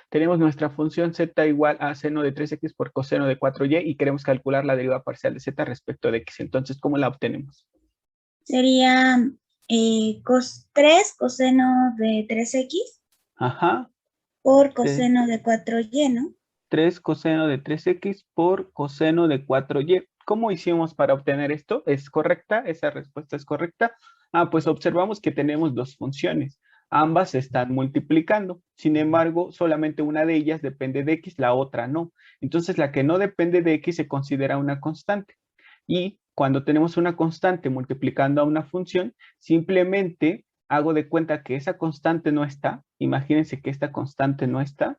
tenemos nuestra función z igual a seno de 3x por coseno de 4y y queremos calcular la derivada parcial de z respecto de x. Entonces, ¿cómo la obtenemos? Sería 3 coseno de 3x Ajá. por Te- coseno de 4y, ¿no? 3 coseno de 3x por coseno de 4y. ¿Cómo hicimos para obtener esto? ¿Es correcta? ¿Esa respuesta es correcta? Pues observamos que tenemos dos funciones. Ambas se están multiplicando. Sin embargo, solamente una de ellas depende de x, la otra no. Entonces, la que no depende de x se considera una constante. Y cuando tenemos una constante multiplicando a una función, simplemente hago de cuenta que esa constante no está. Imagínense que esta constante no está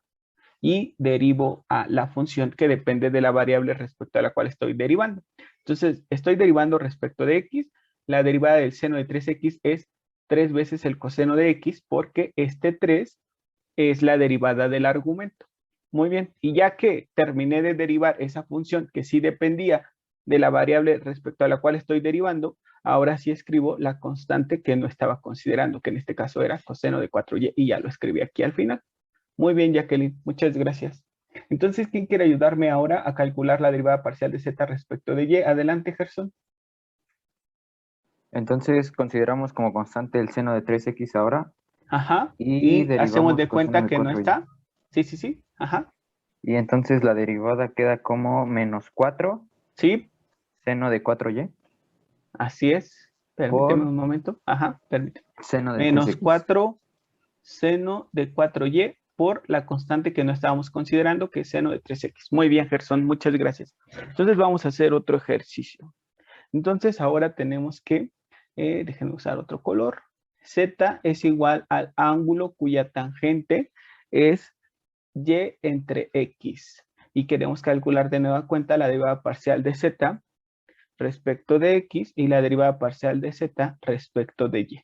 y derivo a la función que depende de la variable respecto a la cual estoy derivando. Entonces, estoy derivando respecto de x. La derivada del seno de 3x es 3 veces el coseno de x porque este 3 es la derivada del argumento. Muy bien, y ya que terminé de derivar esa función que sí dependía de la variable respecto a la cual estoy derivando, ahora sí escribo la constante que no estaba considerando, que en este caso era coseno de 4y, y ya lo escribí aquí al final. Muy bien, Jacqueline, muchas gracias. Entonces, ¿quién quiere ayudarme ahora a calcular la derivada parcial de z respecto de y? Adelante, Gerson. Entonces consideramos como constante el seno de 3x ahora Ajá. y Y hacemos derivamos de coseno cuenta de que no 4y. está. Sí, sí, sí. Ajá. Y entonces la derivada queda como menos 4 Sí, seno de 4y así es. Permíteme por un momento. Ajá, permíteme. seno de Menos 3x. 4 seno de 4y por la constante que no estábamos considerando, que es seno de 3x. Muy bien, Gerson, muchas gracias. Entonces vamos a hacer otro ejercicio. Entonces ahora tenemos que, déjenme usar otro color. Z es igual al ángulo cuya tangente es y entre x. Y queremos calcular de nueva cuenta la derivada parcial de z respecto de x y la derivada parcial de z respecto de y.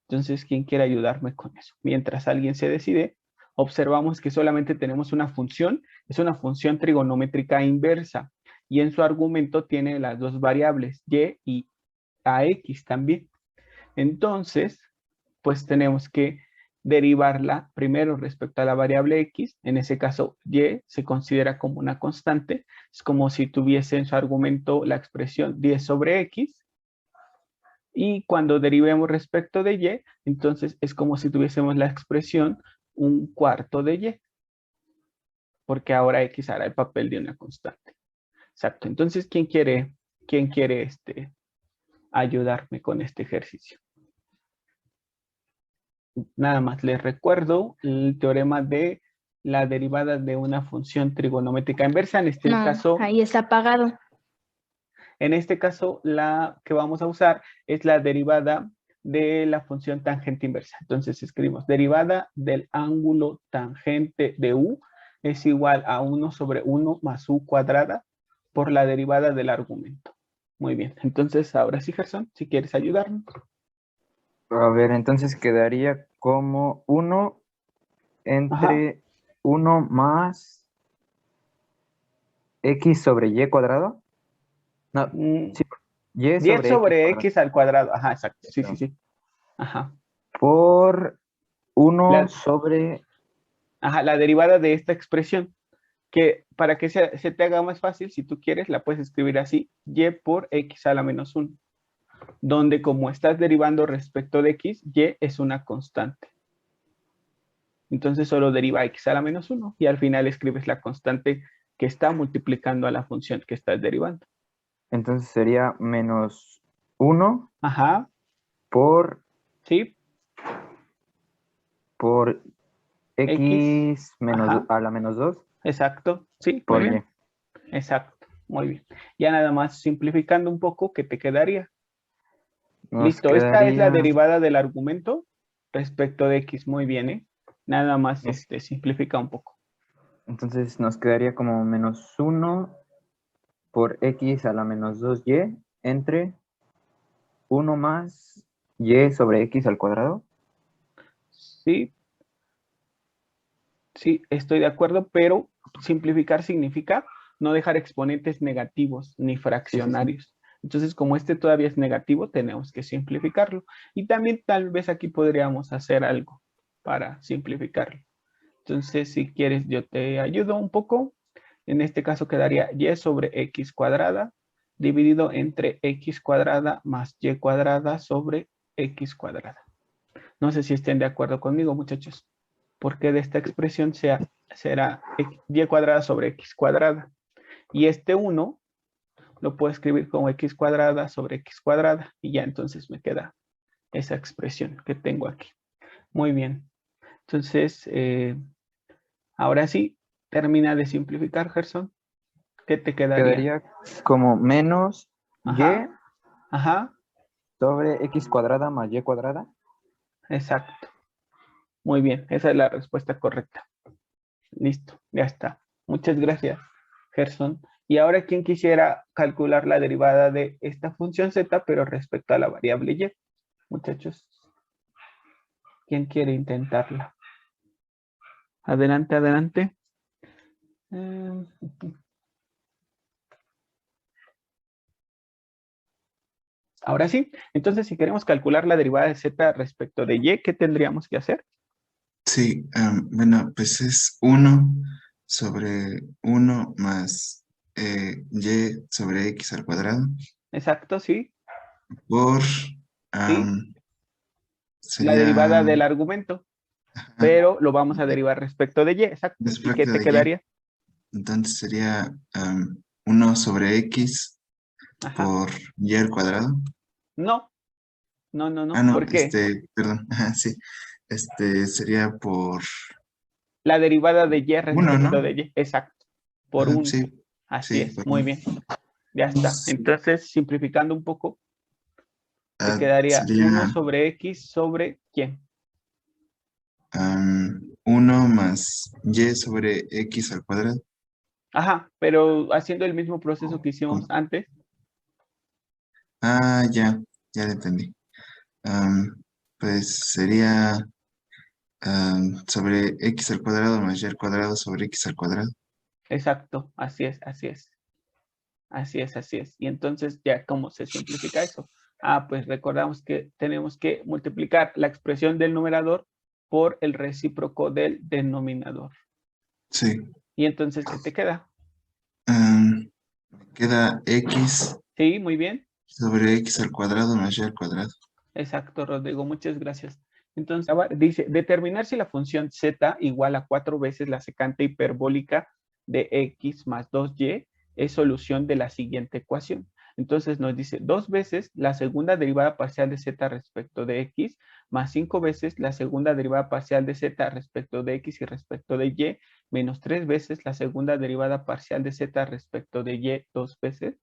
Entonces, ¿quién quiere ayudarme con eso? Mientras alguien se decide, observamos que solamente tenemos una función, es una función trigonométrica inversa, y en su argumento tiene las dos variables, y ax también. Entonces, pues tenemos que derivarla primero respecto a la variable x, en ese caso y se considera como una constante, es como si tuviese en su argumento la expresión 10 sobre x, y cuando derivemos respecto de y, entonces es como si tuviésemos la expresión un cuarto de y, porque ahora x hará el papel de una constante. Exacto. Entonces, ¿quién quiere ayudarme con este ejercicio? Nada más les recuerdo el teorema de la derivada de una función trigonométrica inversa. En este caso, ahí está apagado. la que vamos a usar es la derivada de la función tangente inversa. Entonces escribimos derivada del ángulo tangente de u es igual a 1 sobre 1 más u cuadrada por la derivada del argumento. Muy bien. Entonces, ahora sí, Gerson, si quieres ayudarnos. A ver, entonces quedaría como 1 entre 1 más x sobre y cuadrado. No, sí, y 10 sobre x sobre cuadrado. x al cuadrado. Ajá, exacto. Sí, sí, sí. Ajá. Por 1 La, sobre... la derivada de esta expresión, que para que se te haga más fácil, si tú quieres, la puedes escribir así, y por x a la menos 1, donde como estás derivando respecto de x, y es una constante. Entonces solo deriva x a la menos 1 y al final escribes la constante que está multiplicando a la función que estás derivando. Entonces sería menos 1 Ajá. por... Sí. Por X. x menos Ajá. a la menos 2 Exacto. Sí, muy por y. bien. Exacto. Muy bien. Ya nada más simplificando un poco, ¿qué te quedaría? Nos Listo, esta es la quedaría... derivada del argumento respecto de x. Muy bien, ¿eh? Nada más nos- simplifica un poco. entonces nos quedaría como menos 1 por x a la menos 2y entre 1 más y sobre x al cuadrado. Sí, sí, estoy de acuerdo, pero simplificar significa no dejar exponentes negativos ni Sí, sí, sí. fraccionarios. Entonces, como este todavía es negativo, tenemos que simplificarlo. Y también tal vez aquí podríamos hacer algo para simplificarlo. Entonces, si quieres, yo te ayudo un poco. En este caso quedaría y sobre x cuadrada dividido entre x cuadrada más y cuadrada sobre x cuadrada. No sé si estén de acuerdo conmigo, muchachos. Porque de esta expresión será y cuadrada sobre x cuadrada. Y este 1 lo puedo escribir como x cuadrada sobre x cuadrada. Y ya entonces me queda esa expresión que tengo aquí. Muy bien. Entonces, ahora sí, termina de simplificar, Gerson. ¿Qué te quedaría? Quedaría como menos Ajá, y ajá, sobre x cuadrada más y cuadrada. exacto. Muy bien, esa es la respuesta correcta. Listo, ya está. Muchas gracias, Gerson. Y ahora, ¿quién quisiera calcular la derivada de esta función z, pero respecto a la variable y? Muchachos, ¿quién quiere intentarla? Adelante, adelante. Ahora sí, entonces si queremos calcular la derivada de z respecto de y, ¿qué tendríamos que hacer? Sí, bueno, pues es 1 sobre 1 más y sobre x al cuadrado Exacto, sí, por, sí, la sería, derivada del argumento, ajá, pero lo vamos a derivar respecto de y, exacto. ¿Y qué respecto te de y, quedaría? entonces sería 1 sobre x Ajá, por y al cuadrado. no, no, no, Ah, no, no, ¿por qué? perdón, ajá, sí, sería por La derivada de y 1, respecto ¿no? de y, exacto, por Ajá, 1. sí, Así sí, es, por muy 1. bien, ya está. Entonces, simplificando un poco, te Ah, quedaría 1 sería sobre x sobre ¿quién? 1 más y sobre x al cuadrado. Ajá, pero haciendo el mismo proceso que hicimos ¿Cómo? antes. Ah, ya lo entendí. Pues sería sobre x al cuadrado más y al cuadrado sobre x al cuadrado. Exacto, así es, así es. Así es, así es. Y entonces, ¿ya cómo se simplifica eso? Ah, pues recordamos que tenemos que multiplicar la expresión del numerador por el recíproco del denominador. Sí. Y entonces, ¿qué te queda? Me queda x Sí, muy bien. sobre x al cuadrado más y al cuadrado. Exacto, Rodrigo, muchas gracias. Entonces, ahora dice, determinar si la función z igual a 4 veces la secante hiperbólica de x más 2y es solución de la siguiente ecuación. Entonces nos dice 2 veces la segunda derivada parcial de z respecto de x más 5 veces la segunda derivada parcial de z respecto de x y respecto de y menos 3 veces la segunda derivada parcial de z respecto de y 2 veces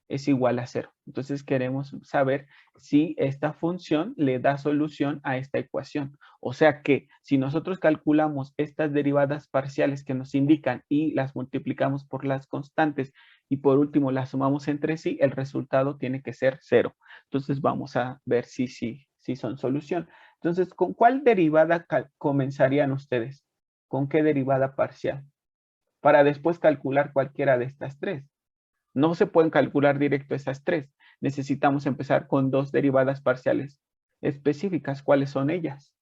es igual a 0. Entonces queremos saber si esta función le da solución a esta ecuación. O sea que si nosotros calculamos estas derivadas parciales que nos indican y las multiplicamos por las constantes y por último las sumamos entre sí, el resultado tiene que ser 0. Entonces vamos a ver si son solución. Entonces, ¿con cuál derivada comenzarían ustedes? ¿Con qué derivada parcial? Para después calcular cualquiera de estas tres. No se pueden calcular directo esas tres. Necesitamos empezar con dos derivadas parciales específicas. ¿Cuáles son ellas?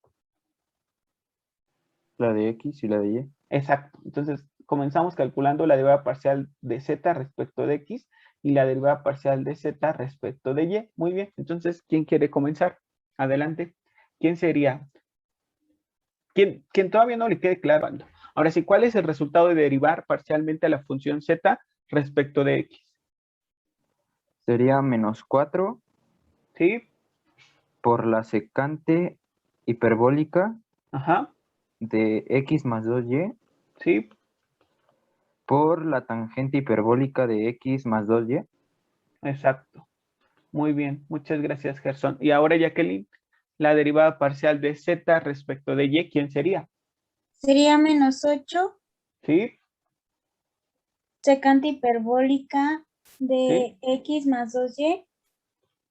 La de x y la de y. Exacto. Entonces, comenzamos calculando la derivada parcial de z respecto de x y la derivada parcial de z respecto de y. Muy bien. Entonces, ¿quién quiere comenzar? Adelante. ¿Quién sería? ¿Quién todavía no le quede claro? Ahora sí, ¿cuál es el resultado de derivar parcialmente a la función z respecto de x? Sería menos 4 ¿Sí? por la secante hiperbólica Ajá. de x más 2y ¿Sí? por la tangente hiperbólica de x más 2y. Exacto. Muy bien, muchas gracias, Gerson. Y ahora, Jacqueline, la derivada parcial de z respecto de y, ¿quién sería? Sería menos 8 ¿Sí? secante hiperbólica ¿Sí? de x más 2y,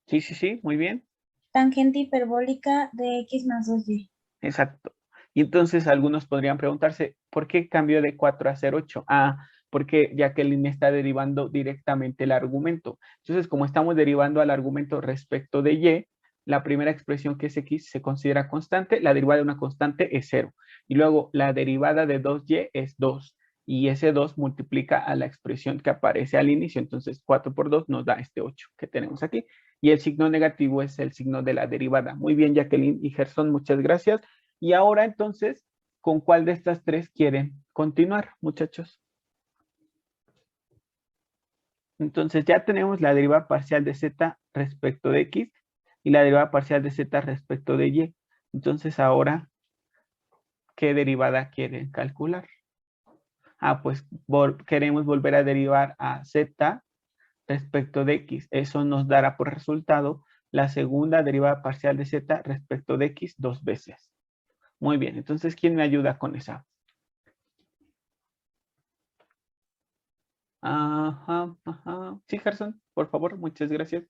Sí, sí, sí, muy bien. tangente hiperbólica de x más 2y. Exacto. Y entonces algunos podrían preguntarse, ¿por qué cambió de 4 a ser 8? Ah, porque Jacqueline está derivando directamente el argumento. Entonces, como estamos derivando al argumento respecto de y, la primera expresión que es x se considera constante, la derivada de una constante es 0. Y luego la derivada de 2y es 2. Y ese 2 multiplica a la expresión que aparece al inicio. Entonces 4 por 2 nos da este 8 que tenemos aquí. Y el signo negativo es el signo de la derivada. Muy bien, Jacqueline y Gerson, muchas gracias. Y ahora entonces, ¿con cuál de estas tres quieren continuar, muchachos? Entonces ya tenemos la derivada parcial de z respecto de x y la derivada parcial de z respecto de y. Entonces ahora, ¿qué derivada quieren calcular? Pues queremos volver a derivar a z respecto de x. Eso nos dará por resultado la segunda derivada parcial de z respecto de x 2 veces. Muy bien, entonces, ¿quién me ayuda con esa? Ajá. Sí, Gerson, por favor, muchas gracias.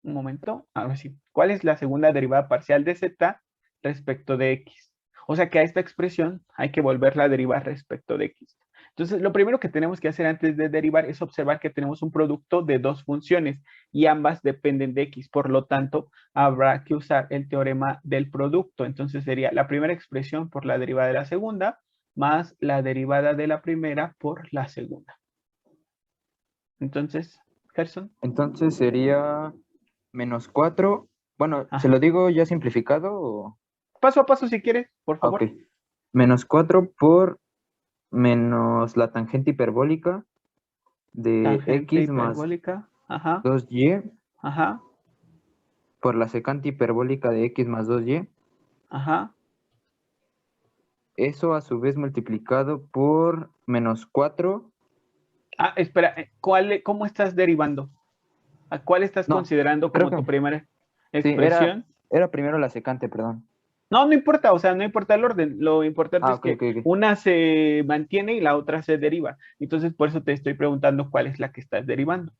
Un momento, ahora sí. ¿Cuál es la segunda derivada parcial de z respecto de x? O sea que a esta expresión hay que volverla a derivar respecto de x. Entonces, lo primero que tenemos que hacer antes de derivar es observar que tenemos un producto de dos funciones y ambas dependen de x. Por lo tanto, habrá que usar el teorema del producto. Entonces, sería la primera expresión por la derivada de la segunda más la derivada de la primera por la segunda. Entonces, Gerson. Entonces sería menos 4. Bueno, Ajá. ¿se lo digo ya simplificado o...? Paso a paso si quieres, por favor. Ok. Menos 4 por menos la tangente hiperbólica de Tangente x más hiperbólica. Ajá. 2y Ajá. por la secante hiperbólica de x más 2y. Ajá. Eso a su vez multiplicado por menos 4. Espera, ¿cómo estás derivando? ¿A cuál estás No, considerando creo como tu que primera sí, expresión? era primero la secante, perdón. No, no importa, o sea, no importa el orden. Lo importante es Ok, que ok. una se mantiene y la otra se deriva. Entonces, por eso te estoy preguntando cuál es la que estás derivando.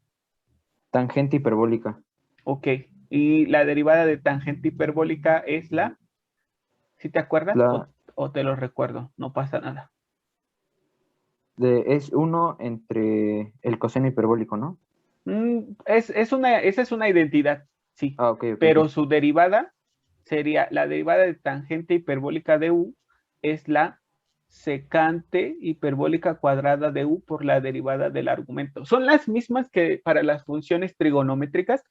Tangente hiperbólica. Ok. Y la derivada de tangente hiperbólica es la, ¿sí te acuerdas? O te lo recuerdo, no pasa nada. Es 1 entre el coseno hiperbólico, ¿no? Esa es una identidad, sí. Ok. Pero su derivada sería la derivada de tangente hiperbólica de u es la secante hiperbólica cuadrada de u por la derivada del argumento. Son las mismas que para las funciones trigonométricas,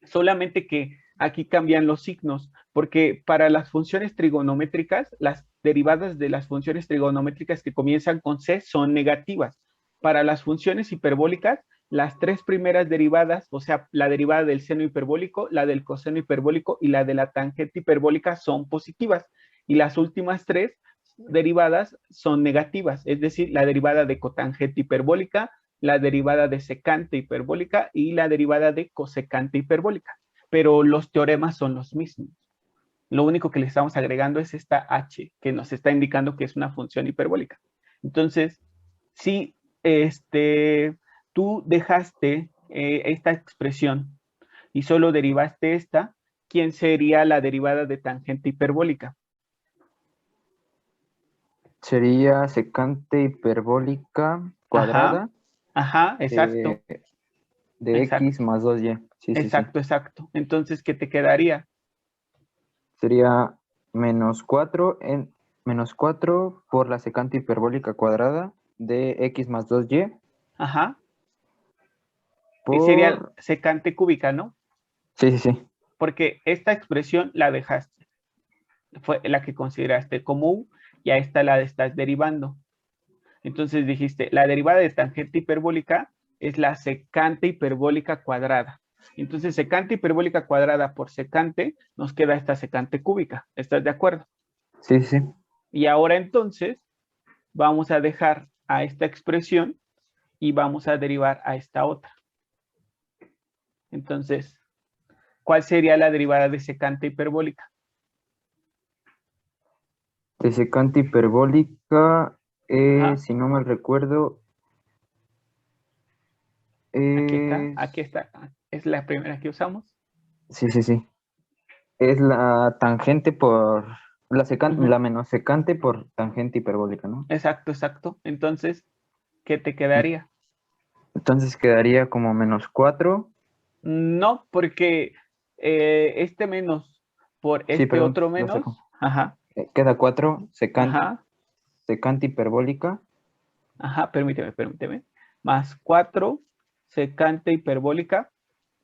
solamente que aquí cambian los signos, porque para las funciones trigonométricas, las derivadas de las funciones trigonométricas que comienzan con c son negativas. Para las funciones hiperbólicas, las tres primeras derivadas, o sea, la derivada del seno hiperbólico, la del coseno hiperbólico y la de la tangente hiperbólica son positivas. Y las últimas tres derivadas son negativas, es decir, la derivada de cotangente hiperbólica, la derivada de secante hiperbólica y la derivada de cosecante hiperbólica. Pero los teoremas son los mismos. Lo único que le estamos agregando es esta h, que nos está indicando que es una función hiperbólica. Entonces, si tú dejaste esta expresión y solo derivaste esta, ¿quién sería la derivada de tangente hiperbólica? Sería secante hiperbólica cuadrada. Ajá, exacto. De exacto. x más 2y. Sí. Exacto. Entonces, ¿qué te quedaría? Sería menos 4 por la secante hiperbólica cuadrada de x más 2y. Ajá. Por... Sería secante cúbica, ¿no? Sí. Porque esta expresión la dejaste. Fue la que consideraste como u y a esta la estás derivando. Entonces dijiste, la derivada de tangente hiperbólica es la secante hiperbólica cuadrada. Entonces, secante hiperbólica cuadrada por secante, nos queda esta secante cúbica. ¿Estás de acuerdo? Sí. Y ahora entonces, vamos a dejar a esta expresión y vamos a derivar a esta otra. Entonces, ¿cuál sería la derivada de secante hiperbólica? De secante hiperbólica, si no mal recuerdo... Aquí está. Es la primera que usamos. Sí. Es la tangente por... La menos secante por tangente hiperbólica, ¿no? Exacto. Entonces, ¿qué te quedaría? Entonces quedaría como menos 4. No, porque este menos por Sí, este perdón, otro lo menos. saco. Ajá, Queda 4 ajá, secante hiperbólica ajá, permíteme. Más 4 secante hiperbólica.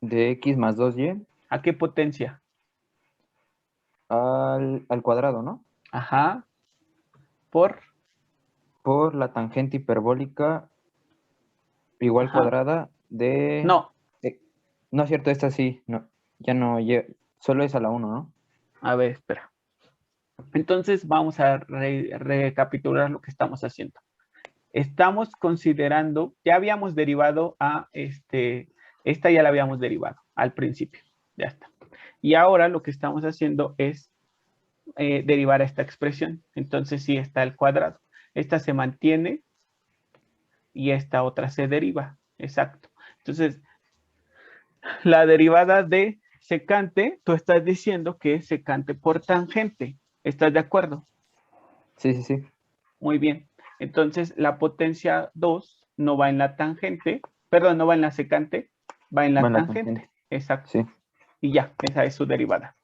de x más 2y ¿A qué potencia? al cuadrado, ¿no? Ajá, por, Por la tangente hiperbólica igual ajá. cuadrada de... No, no es cierto, esta sí, no, ya no, solo es a la 1, ¿no? a ver, espera. Entonces vamos a recapitular lo que estamos haciendo. Estamos considerando, ya habíamos derivado a esta ya la habíamos derivado al principio, ya está. Y ahora lo que estamos haciendo es derivar a esta expresión. Entonces sí está el cuadrado. Esta se mantiene y esta otra se deriva, exacto. Entonces, la derivada de secante, tú estás diciendo que es secante por tangente. ¿Estás de acuerdo? Sí, sí, sí. Muy bien. Entonces, la potencia 2 no va en la tangente, perdón, no va en la secante, va en la Bueno, la tangente. tangente. Exacto. Sí, Y ya, esa es su derivada.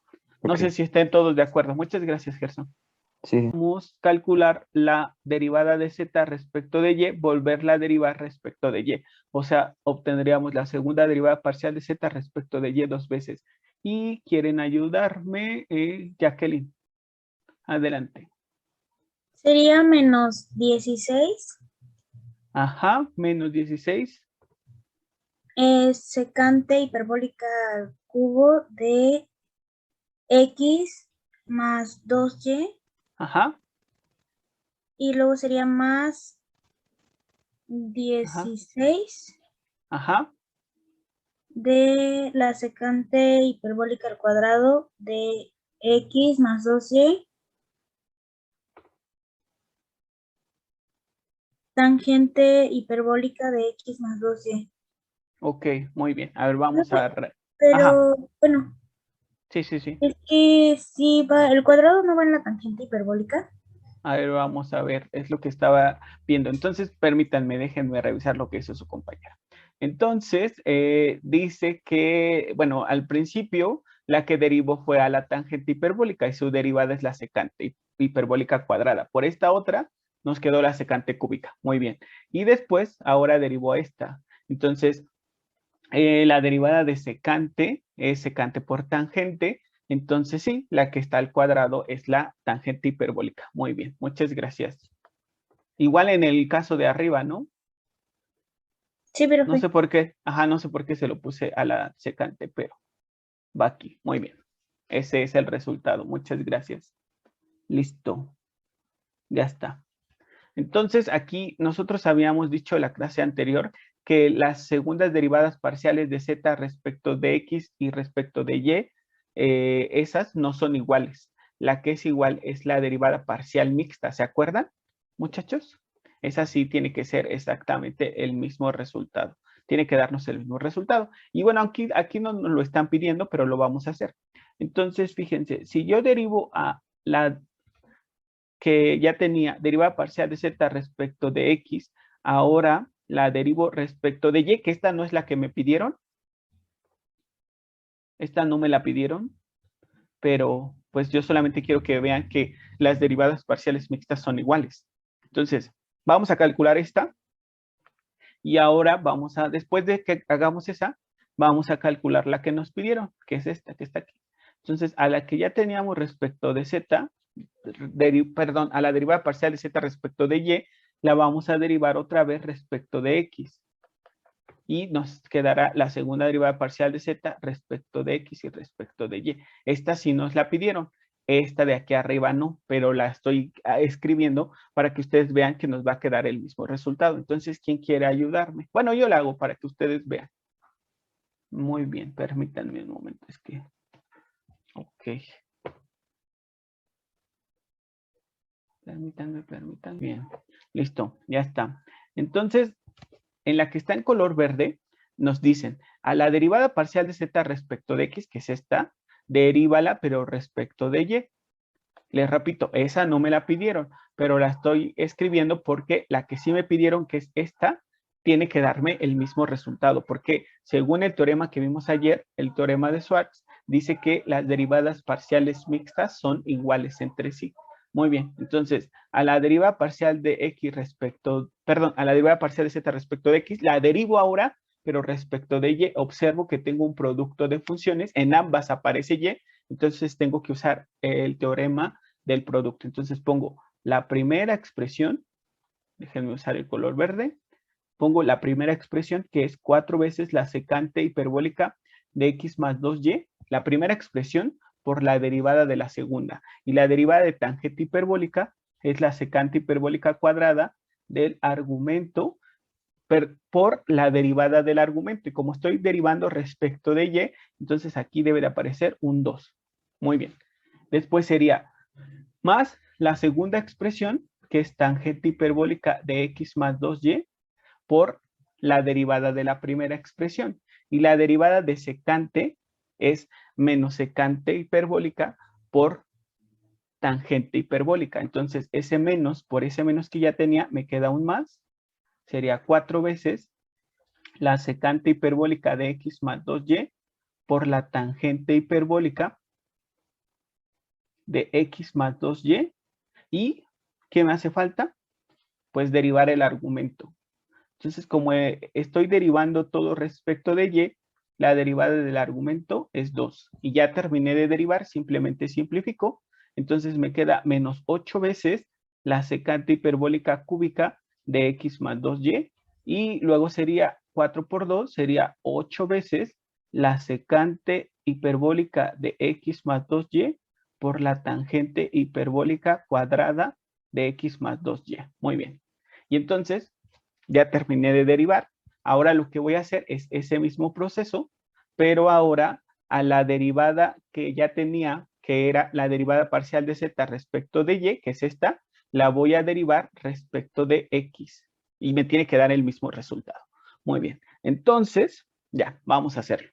No ok. sé si estén todos de acuerdo. Muchas gracias, Gerson. Sí, Vamos a calcular la derivada de z respecto de y, volverla a derivar respecto de y. O sea, obtendríamos la segunda derivada parcial de z respecto de y 2 veces. Y quieren ayudarme, Jacqueline. Adelante. Sería menos 16 Ajá, menos 16. secante hiperbólica al cubo de x más 2y Ajá, y luego sería más ajá, 16 ajá. de la secante hiperbólica al cuadrado de x más 2y tangente hiperbólica de x más 2y. Ok, muy bien. A ver, vamos a... Ajá, Pero bueno, sí, sí, sí. es que si va, el cuadrado no va en la tangente hiperbólica. A ver, vamos a ver. Es lo que estaba viendo. Entonces, permítanme, déjenme revisar lo que hizo su compañera. Entonces, dice que, bueno, al principio la que derivó fue a la tangente hiperbólica y su derivada es la secante hiperbólica cuadrada. Por esta otra nos quedó la secante cúbica. Muy bien. Y después, ahora derivó a esta. Entonces, la derivada de secante es secante por tangente. Entonces sí, la que está al cuadrado es la tangente hiperbólica. Muy bien, muchas gracias. Igual en el caso de arriba, ¿no? Sí, No profe. sé por qué, ajá, no sé por qué se lo puse a la secante, pero va aquí. Muy bien. Ese es el resultado. Muchas gracias. Listo. Ya está. Entonces, aquí nosotros habíamos dicho en la clase anterior que las segundas derivadas parciales de z respecto de x y respecto de y, esas no son iguales. La que es igual es la derivada parcial mixta, ¿se acuerdan, muchachos? Esa sí tiene que ser exactamente el mismo resultado. Tiene que darnos el mismo resultado. Y bueno, aquí no nos lo están pidiendo, pero lo vamos a hacer. Entonces, fíjense, si yo derivo a la que ya tenía derivada parcial de z respecto de x, ahora la derivo respecto de y, que esta no es la que me pidieron. Esta no me la pidieron, pero pues yo solamente quiero que vean que las derivadas parciales mixtas son iguales. Entonces, vamos a calcular esta y ahora vamos a, después de que hagamos esa, vamos a calcular la que nos pidieron, que es esta que está aquí. Entonces, a la que ya teníamos respecto de z, perdón, a la derivada parcial de z respecto de y, la vamos a derivar otra vez respecto de x. Y nos quedará la segunda derivada parcial de z respecto de x y respecto de y. Esta sí nos la pidieron. Esta de aquí arriba no, pero la estoy escribiendo para que ustedes vean que nos va a quedar el mismo resultado. Entonces, ¿quién quiere ayudarme? Bueno, yo la hago para que ustedes vean. Muy bien, permítanme un momento. Es que... Ok. Permítanme. Bien, listo, ya está. Entonces, en la que está en color verde, nos dicen, a la derivada parcial de z respecto de x, que es esta, derívala, pero respecto de y. Les repito, esa no me la pidieron, pero la estoy escribiendo porque la que sí me pidieron, que es esta, tiene que darme el mismo resultado, porque según el teorema que vimos ayer, el teorema de Schwartz, dice que las derivadas parciales mixtas son iguales entre sí. Muy bien, entonces, a la derivada parcial de x respecto, perdón, a la derivada parcial de z respecto de x, la derivo ahora, pero respecto de y, observo que tengo un producto de funciones, en ambas aparece y, entonces tengo que usar el teorema del producto. Entonces pongo la primera expresión, déjenme usar el color verde, pongo la primera expresión que es 4 veces la secante hiperbólica de x más 2y, la primera expresión por la derivada de la segunda. Y la derivada de tangente hiperbólica es la secante hiperbólica cuadrada del argumento por la derivada del argumento. Y como estoy derivando respecto de y, entonces aquí debe de aparecer un 2. Muy bien. Después sería más la segunda expresión, que es tangente hiperbólica de x más 2y, por la derivada de la primera expresión. Y la derivada de secante es menos secante hiperbólica por tangente hiperbólica. Entonces, ese menos, por ese menos que ya tenía, me queda un más. Sería 4 veces la secante hiperbólica de x más 2y por la tangente hiperbólica de x más 2y. ¿Y qué me hace falta? Pues derivar el argumento. Entonces, como estoy derivando todo respecto de y, la derivada del argumento es 2. Y ya terminé de derivar, simplemente simplifico. Entonces me queda menos 8 veces la secante hiperbólica cúbica de x más 2y. Y luego sería 4 por 2, sería 8 veces la secante hiperbólica de x más 2y por la tangente hiperbólica cuadrada de x más 2y. Muy bien. Y entonces, ya terminé de derivar. Ahora lo que voy a hacer es ese mismo proceso, pero ahora a la derivada que ya tenía, que era la derivada parcial de z respecto de y, que es esta, la voy a derivar respecto de x. Y me tiene que dar el mismo resultado. Muy bien. Entonces, ya, vamos a hacerlo.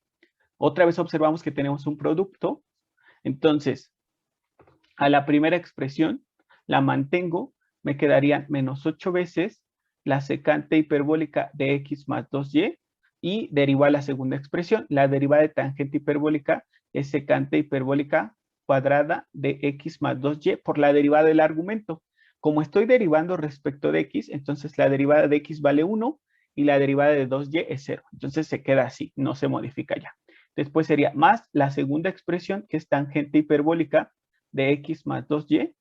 Otra vez observamos que tenemos un producto. Entonces, a la primera expresión la mantengo, me quedarían menos 8 veces la secante hiperbólica de x más 2y y derivar la segunda expresión. La derivada de tangente hiperbólica es secante hiperbólica cuadrada de x más 2y por la derivada del argumento. Como estoy derivando respecto de x, entonces la derivada de x vale 1 y la derivada de 2y es 0. Entonces se queda así, no se modifica ya. Después sería más la segunda expresión, que es tangente hiperbólica de x más 2y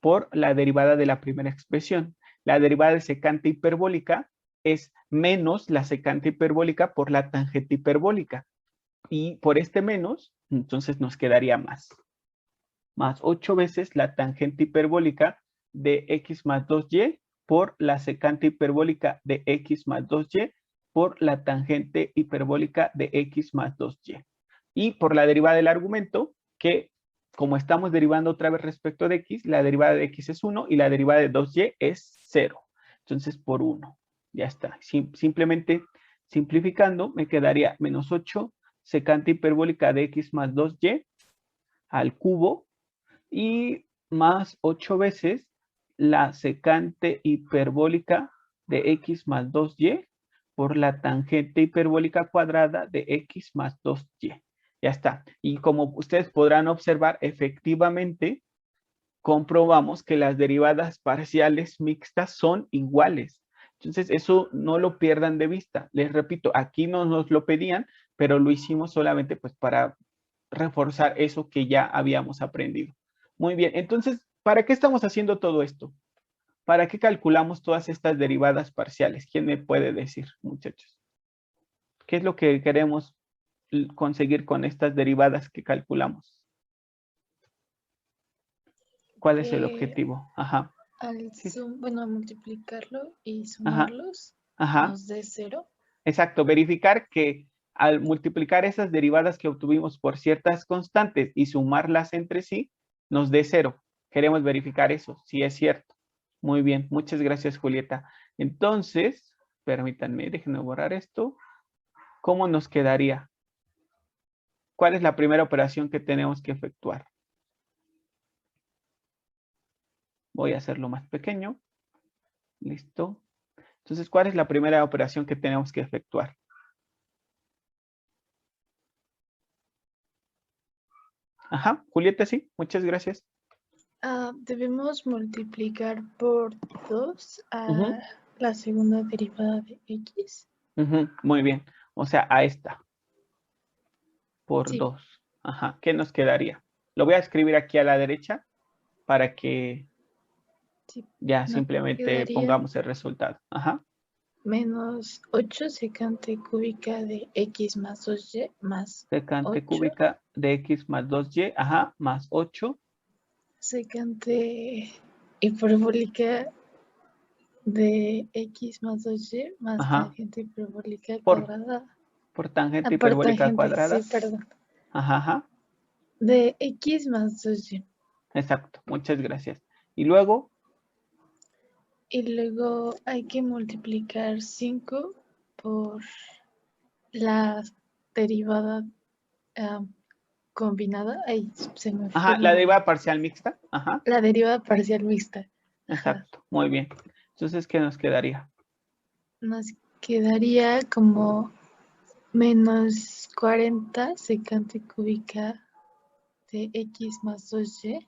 por la derivada de la primera expresión. La derivada de secante hiperbólica es menos la secante hiperbólica por la tangente hiperbólica. Y por este menos, entonces nos quedaría más. Más 8 veces la tangente hiperbólica de x más 2y por la secante hiperbólica de x más 2y por la tangente hiperbólica de x más 2y. Y por la derivada del argumento, que como estamos derivando otra vez respecto de x, la derivada de x es 1 y la derivada de 2y es 0. Entonces, por 1. Ya está. Simplemente simplificando, me quedaría menos 8 secante hiperbólica de x más 2y al cubo y más 8 veces la secante hiperbólica de x más 2y por la tangente hiperbólica cuadrada de x más 2y. Ya está. Y como ustedes podrán observar, efectivamente, comprobamos que las derivadas parciales mixtas son iguales. Entonces, eso no lo pierdan de vista. Les repito, aquí no nos lo pedían, pero lo hicimos solamente pues para reforzar eso que ya habíamos aprendido. Muy bien, entonces, ¿para qué estamos haciendo todo esto? ¿Para qué calculamos todas estas derivadas parciales? ¿Quién me puede decir, muchachos? ¿Qué es lo que queremos conseguir con estas derivadas que calculamos? ¿Cuál es el objetivo? Ajá. Al Sí. bueno, multiplicarlo y Ajá. sumarlos Ajá. nos dé 0. Exacto, verificar que al multiplicar esas derivadas que obtuvimos por ciertas constantes y sumarlas entre sí, nos dé 0. Queremos verificar eso, si es cierto. Muy bien, muchas gracias, Julieta. Entonces, permítanme, déjenme borrar esto. ¿Cómo nos quedaría? ¿Cuál es la primera operación que tenemos que efectuar? Voy a hacerlo más pequeño. Listo. Entonces, ¿cuál es la primera operación que tenemos que efectuar? Ajá, Julieta, sí, muchas gracias. Debemos multiplicar por 2 a Ujú. la segunda derivada de x. Ujú, muy bien. O sea, a esta. Por Sí. 2. Ajá, ¿qué nos quedaría? Lo voy a escribir aquí a la derecha para que Sí, ya nos simplemente quedaría pongamos el resultado. Ajá, menos 8 secante cúbica de x más 2y más secante 8 cúbica de x más 2y, ajá, más 8 secante hiperbólica de x más 2y más ajá, tangente hiperbólica por cuadrada. tangente Por hiperbólica tangente, sí, cuadrada. perdón. Ajá, ajá, De x más 2y. exacto, muchas gracias. Y luego, Y luego hay que multiplicar 5 por la derivada combinada. Ahí se me fue ajá, el la nombre. derivada parcial mixta, ajá, La derivada parcial mixta. Ajá. exacto, muy bien. Entonces, ¿qué nos quedaría? Nos quedaría como menos 40 secante cúbica de x más 2y.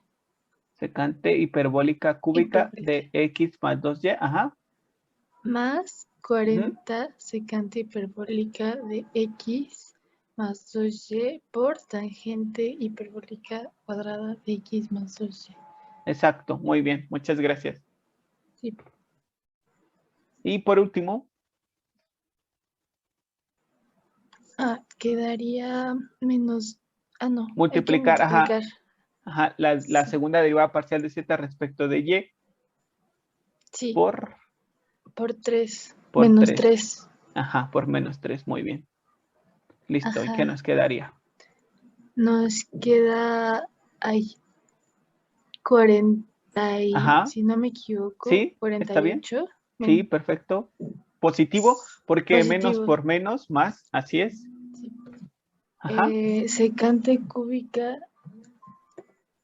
Secante hiperbólica cúbica Hiperbólica. de x más 2y, ajá. Más Ujú. 40 secante hiperbólica de x más 2y por tangente hiperbólica cuadrada de x más 2y. Exacto, muy bien, muchas gracias. Sí. Y por último, Quedaría menos... no, hay que multiplicar, ajá, multiplicar. ajá, la Sí, segunda derivada parcial de z respecto de y sí, por por 3, por menos 3. 3. Ajá, por menos 3, muy bien. Listo, ¿y qué Ajá, nos quedaría? nos queda ahí 40 Ajá, si no me equivoco, ¿sí? ¿Está bien? 48 Sí, perfecto. Positivo, porque menos positivo. por menos, más, así es. Sí. Ajá, Secante cúbica,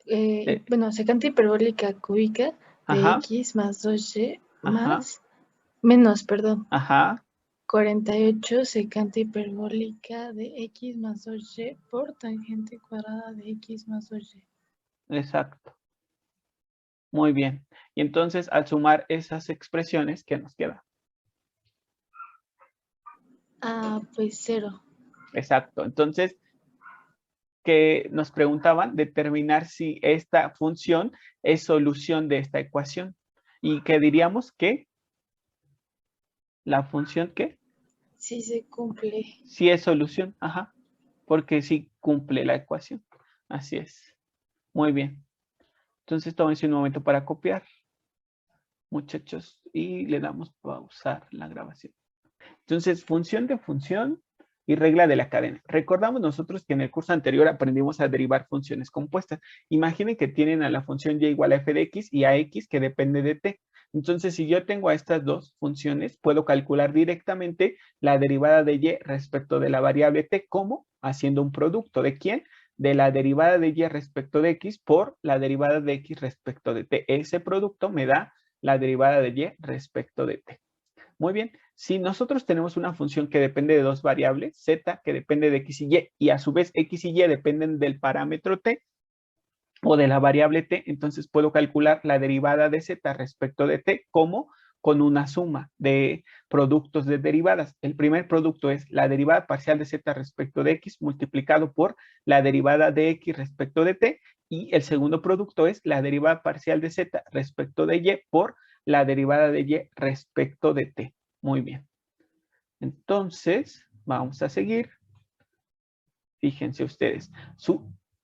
de- bueno, secante hiperbólica cúbica de ajá, x más 2y ajá, más, menos, perdón, ajá, 48 secante hiperbólica de x más 2y por tangente cuadrada de x más 2y. exacto. Muy bien. Y entonces, al sumar esas expresiones, ¿qué nos queda? Pues 0. Exacto. Entonces, que nos preguntaban determinar si esta función es solución de esta ecuación. Y que diríamos que la función que Sí se cumple. sí es solución, ajá, porque sí cumple la ecuación. Así es. Muy bien. Entonces tómense un momento para copiar, muchachos, y le damos pausar la grabación. Entonces, función de función y regla de la cadena. Recordamos nosotros que en el curso anterior aprendimos a derivar funciones compuestas. Imaginen que tienen a la función y igual a f de x y a x que depende de t. Entonces, si yo tengo a estas dos funciones, puedo calcular directamente la derivada de y respecto de la variable t. ¿Cómo? Haciendo un producto. ¿De quién? De la derivada de y respecto de x por la derivada de x respecto de t. Ese producto me da la derivada de y respecto de t. Muy bien, si nosotros tenemos una función que depende de dos variables, z, que depende de x y a su vez x y y dependen del parámetro t o de la variable t, entonces puedo calcular la derivada de z respecto de t como con una suma de productos de derivadas. El primer producto es la derivada parcial de z respecto de x multiplicado por la derivada de x respecto de t, y el segundo producto es la derivada parcial de z respecto de y por la derivada de y respecto de t. Muy bien. Entonces, vamos a seguir. Fíjense ustedes.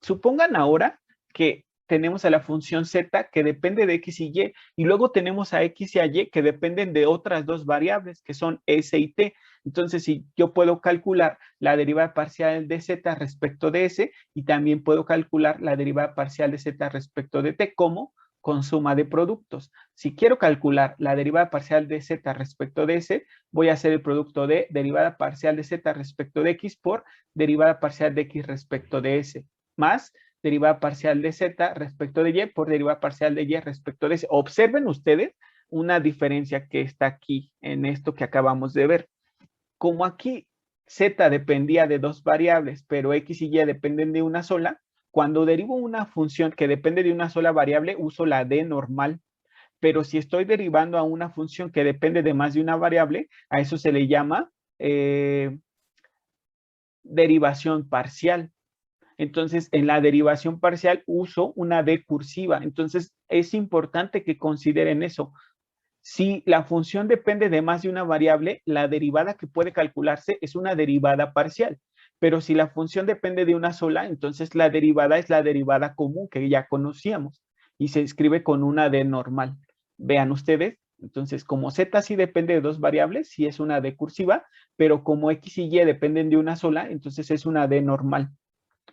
Supongan ahora que tenemos a la función z que depende de x y luego tenemos a x y a y que dependen de otras dos variables que son s y t. Entonces, si yo puedo calcular la derivada parcial de z respecto de s y también puedo calcular la derivada parcial de z respecto de t, ¿cómo? Con suma de productos. Si quiero calcular la derivada parcial de z respecto de s, voy a hacer el producto de derivada parcial de z respecto de x por derivada parcial de x respecto de s, más derivada parcial de z respecto de y por derivada parcial de y respecto de s. Observen ustedes una diferencia que está aquí en esto que acabamos de ver. Como aquí z dependía de dos variables, pero x y y dependen de una sola, cuando derivo una función que depende de una sola variable, uso la d normal. Pero si estoy derivando a una función que depende de más de una variable, a eso se le llama derivación parcial. Entonces, en la derivación parcial uso una d cursiva. Entonces, es importante que consideren eso. Si la función depende de más de una variable, la derivada que puede calcularse es una derivada parcial. Pero si la función depende de una sola, entonces la derivada es la derivada común que ya conocíamos y se escribe con una d normal. Vean ustedes, entonces como z sí depende de dos variables, sí es una d cursiva, pero como x y y dependen de una sola, entonces es una d normal.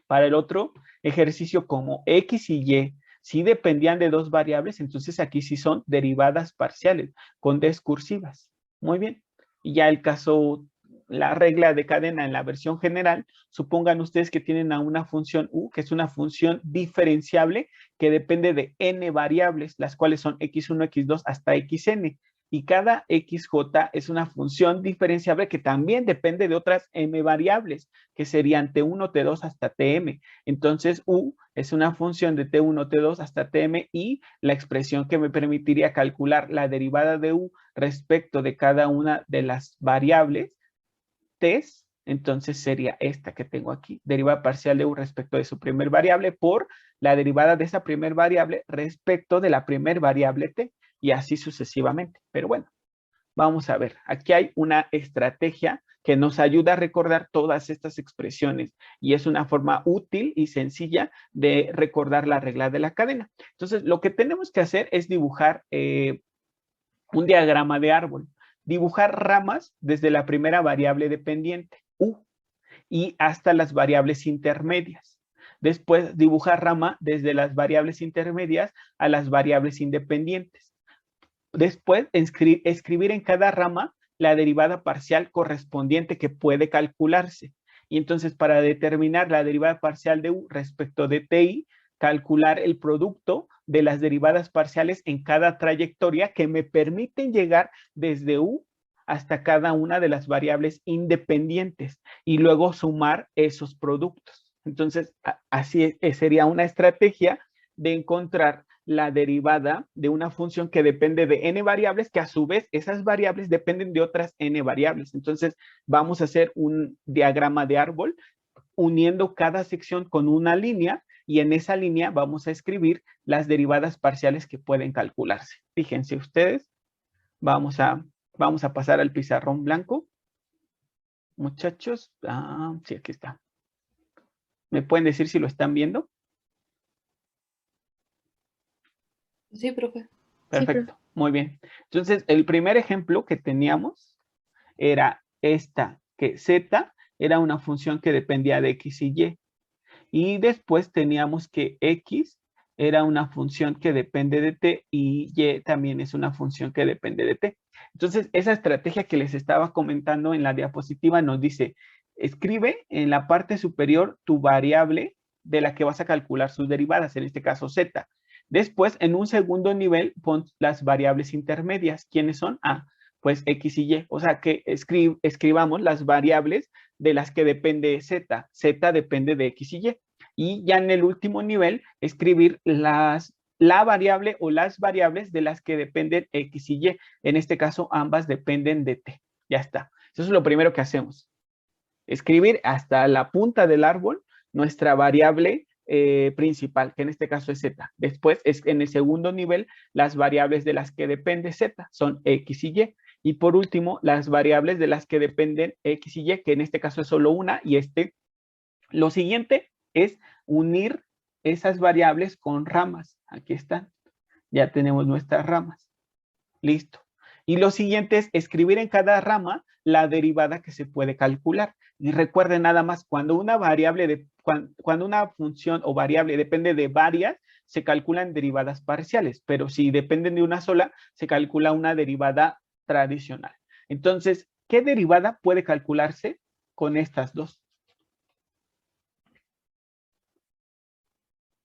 Para el otro ejercicio, como x y y sí dependían de dos variables, entonces aquí sí son derivadas parciales con d cursivas. Muy bien. Y ya el caso, la regla de cadena en la versión general, supongan ustedes que tienen a una función u, que es una función diferenciable que depende de n variables, las cuales son x1, x2 hasta xn. Y cada xj es una función diferenciable que también depende de otras m variables, que serían t1, t2 hasta tm. Entonces, u es una función de t1, t2 hasta tm y la expresión que me permitiría calcular la derivada de u respecto de cada una de las variables t, entonces sería esta que tengo aquí, derivada parcial de u respecto de su primer variable por la derivada de esa primer variable respecto de la primer variable t, y así sucesivamente. Pero bueno, vamos a ver, aquí hay una estrategia que nos ayuda a recordar todas estas expresiones y es una forma útil y sencilla de recordar la regla de la cadena. Entonces, lo que tenemos que hacer es dibujar un diagrama de árbol, dibujar ramas desde la primera variable dependiente, u, y hasta las variables intermedias. Después, dibujar rama desde las variables intermedias a las variables independientes. Después, escribir en cada rama la derivada parcial correspondiente que puede calcularse. Y entonces, para determinar la derivada parcial de u respecto de ti, calcular el producto de las derivadas parciales en cada trayectoria que me permiten llegar desde u hasta cada una de las variables independientes y luego sumar esos productos. Entonces, así sería una estrategia de encontrar la derivada de una función que depende de n variables, que a su vez esas variables dependen de otras n variables. Entonces, vamos a hacer un diagrama de árbol uniendo cada sección con una línea y en esa línea vamos a escribir las derivadas parciales que pueden calcularse. Fíjense ustedes, vamos a pasar al pizarrón blanco. Muchachos, sí, aquí está. ¿Me pueden decir si lo están viendo? Sí, profe. Perfecto, muy bien. Entonces, el primer ejemplo que teníamos era esta, que z era una función que dependía de x y y. Y después teníamos que x era una función que depende de t y y también es una función que depende de t. Entonces, esa estrategia que les estaba comentando en la diapositiva nos dice, escribe en la parte superior tu variable de la que vas a calcular sus derivadas, en este caso z. Después, en un segundo nivel, pon las variables intermedias. ¿Quiénes son? Pues x y y. O sea, que escribamos las variables de las que depende z. Z depende de x y y. Y ya en el último nivel, escribir la variable o las variables de las que dependen x y y. En este caso, ambas dependen de t. Ya está. Eso es lo primero que hacemos. Escribir hasta la punta del árbol nuestra variable principal, que en este caso es z. Después, en el segundo nivel, las variables de las que depende z son x y y. Y por último, las variables de las que dependen x y y, que en este caso es solo una, y lo siguiente es unir esas variables con ramas. Aquí están. Ya tenemos nuestras ramas. Listo. Y lo siguiente es escribir en cada rama la derivada que se puede calcular. Y recuerden nada más, cuando una variable, cuando una función o variable depende de varias, se calculan derivadas parciales, pero si dependen de una sola, se calcula una derivada tradicional. Entonces, ¿qué derivada puede calcularse con estas dos?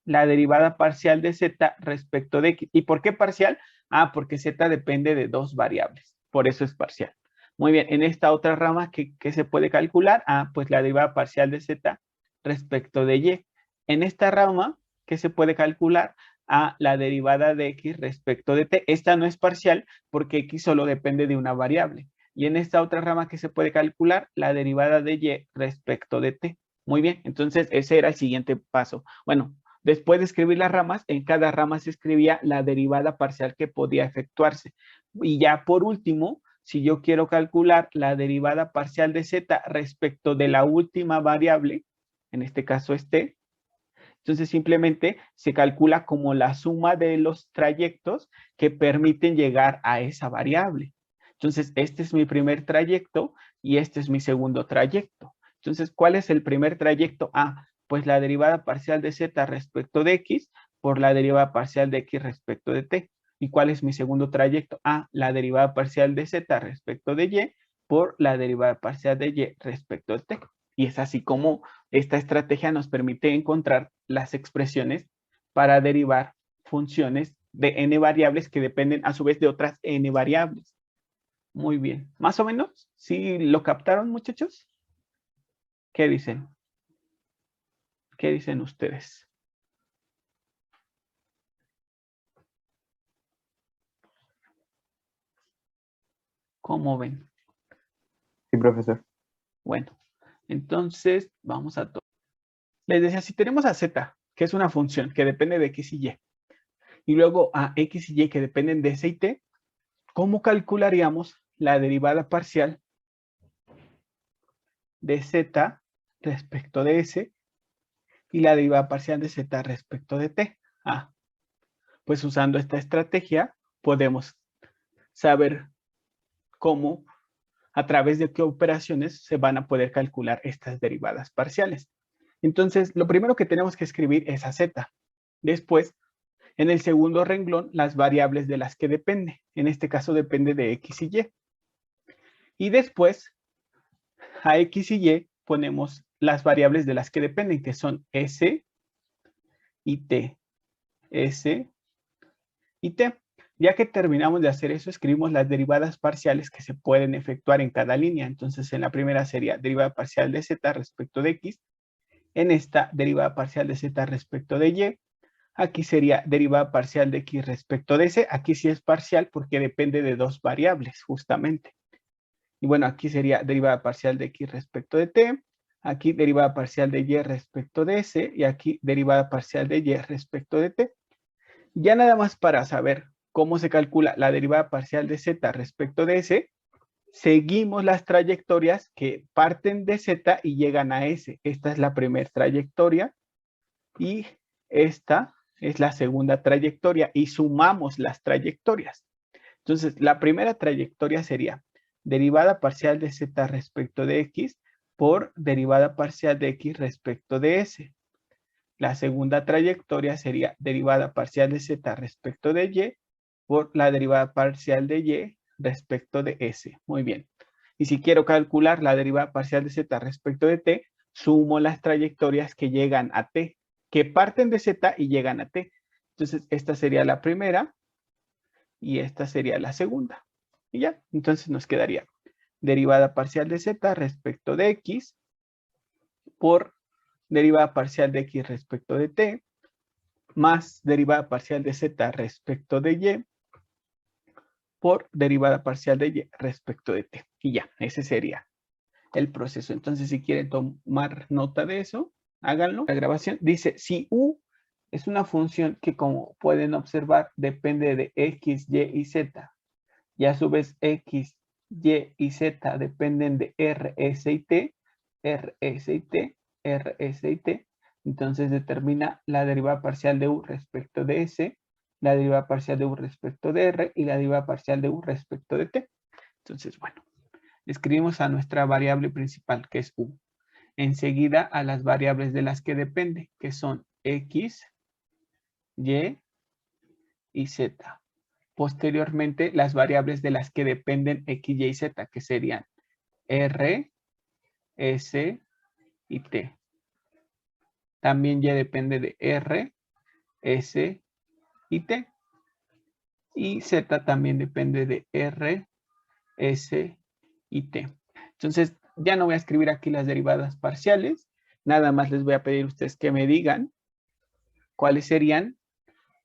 la derivada parcial de z respecto de x. ¿Y por qué parcial? Ah, porque z depende de dos variables. Por eso es parcial. Muy bien, en esta otra rama, ¿qué se puede calcular? Ah, pues la derivada parcial de z respecto de y. En esta rama, ¿qué se puede calcular? Ah, la derivada de x respecto de t. Esta no es parcial porque x solo depende de una variable. Y en esta otra rama, ¿qué se puede calcular? La derivada de y respecto de t. Muy bien, entonces ese era el siguiente paso. Bueno, después de escribir las ramas, en cada rama se escribía la derivada parcial que podía efectuarse. Y ya por último, si yo quiero calcular la derivada parcial de z respecto de la última variable, en este caso es t, entonces simplemente se calcula como la suma de los trayectos que permiten llegar a esa variable. Entonces, este es mi primer trayecto y este es mi segundo trayecto. Entonces, ¿cuál es el primer trayecto? Ah, pues la derivada parcial de z respecto de x por la derivada parcial de x respecto de t. ¿Y cuál es mi segundo trayecto? Ah, la derivada parcial de z respecto de y por la derivada parcial de y respecto de t. Y es así como esta estrategia nos permite encontrar las expresiones para derivar funciones de n variables que dependen a su vez de otras n variables. Muy bien. ¿Más o menos? ¿Sí lo captaron, muchachos? ¿Qué dicen? ¿Qué dicen ustedes? ¿Cómo ven? Sí, profesor. Bueno, entonces vamos a... Les decía, si tenemos a z, que es una función que depende de x y y luego a x y que dependen de s y t, ¿cómo calcularíamos la derivada parcial de z respecto de s y la derivada parcial de z respecto de t? Ah, pues usando esta estrategia podemos saber cómo, a través de qué operaciones se van a poder calcular estas derivadas parciales. Entonces, lo primero que tenemos que escribir es a z. Después, en el segundo renglón, las variables de las que depende. En este caso depende de x y y. Y después, a x y y ponemos las variables de las que dependen, que son s y t. S y t. Ya que terminamos de hacer eso, escribimos las derivadas parciales que se pueden efectuar en cada línea. Entonces, en la primera sería derivada parcial de z respecto de x. En esta, derivada parcial de z respecto de y. Aquí sería derivada parcial de x respecto de s. Aquí sí es parcial porque depende de dos variables, justamente. Y bueno, aquí sería derivada parcial de x respecto de t. Aquí derivada parcial de y respecto de s. Y aquí derivada parcial de y respecto de t. Ya nada más para saber cómo se calcula la derivada parcial de z respecto de s, seguimos las trayectorias que parten de z y llegan a s. Esta es la primera trayectoria y esta es la segunda trayectoria y sumamos las trayectorias. Entonces, la primera trayectoria sería derivada parcial de z respecto de x por derivada parcial de x respecto de s. La segunda trayectoria sería derivada parcial de z respecto de y por la derivada parcial de y respecto de s. Muy bien. Y si quiero calcular la derivada parcial de z respecto de t, sumo las trayectorias que llegan a t, que parten de z y llegan a t. Entonces, esta sería la primera y esta sería la segunda. Y ya, entonces nos quedaría derivada parcial de z respecto de x por derivada parcial de x respecto de t, más derivada parcial de z respecto de y, por derivada parcial de y respecto de t. Y ya, ese sería el proceso. Entonces, si quieren tomar nota de eso, háganlo. La grabación dice, si u es una función que, como pueden observar, depende de x, y y z, y a su vez x, y y z dependen de r, s y t, r, s y t, r, s y t, entonces determina la derivada parcial de u respecto de s, la derivada parcial de u respecto de r y la derivada parcial de u respecto de t. Entonces, bueno, escribimos a nuestra variable principal, que es u. Enseguida a las variables de las que depende, que son x, y y z. Posteriormente, las variables de las que dependen x, y y z, que serían r, s y t. También y depende de r, S y T. Y Z también depende de R, S y T. Entonces, ya no voy a escribir aquí las derivadas parciales. Nada más les voy a pedir a ustedes que me digan cuáles serían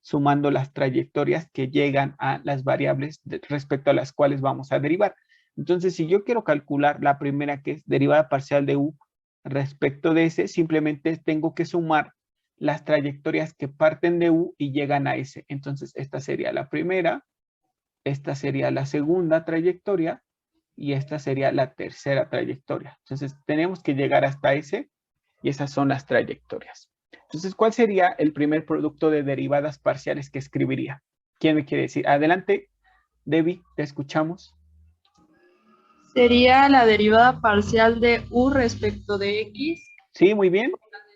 sumando las trayectorias que llegan a las variables respecto a las cuales vamos a derivar. Entonces, si yo quiero calcular la primera, que es derivada parcial de U respecto de S, simplemente tengo que sumar las trayectorias que parten de U y llegan a S. Entonces, esta sería la primera, esta sería la segunda trayectoria y esta sería la tercera trayectoria. Entonces, tenemos que llegar hasta S y esas son las trayectorias. Entonces, ¿cuál sería el primer producto de derivadas parciales que escribiría? ¿Quién me quiere decir? Adelante, Debbie, te escuchamos. Sería la derivada parcial de U respecto de X, Sí, muy bien,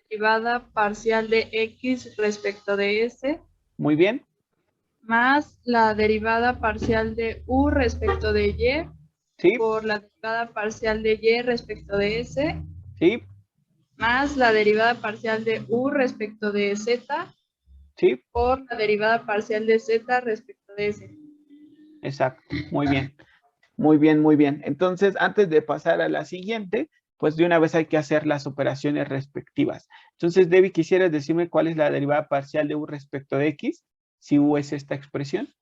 derivada parcial de X respecto de S, muy bien. más la derivada parcial de U respecto de Y, Sí, por la derivada parcial de Y respecto de S, sí, más la derivada parcial de U respecto de Z, sí, por la derivada parcial de Z respecto de S. exacto, muy bien. Muy bien, muy bien. Entonces, antes de pasar a la siguiente, pues de una vez hay que hacer las operaciones respectivas. Entonces, Debbie, ¿quisieras decirme cuál es la derivada parcial de U respecto de X? Si U es esta expresión.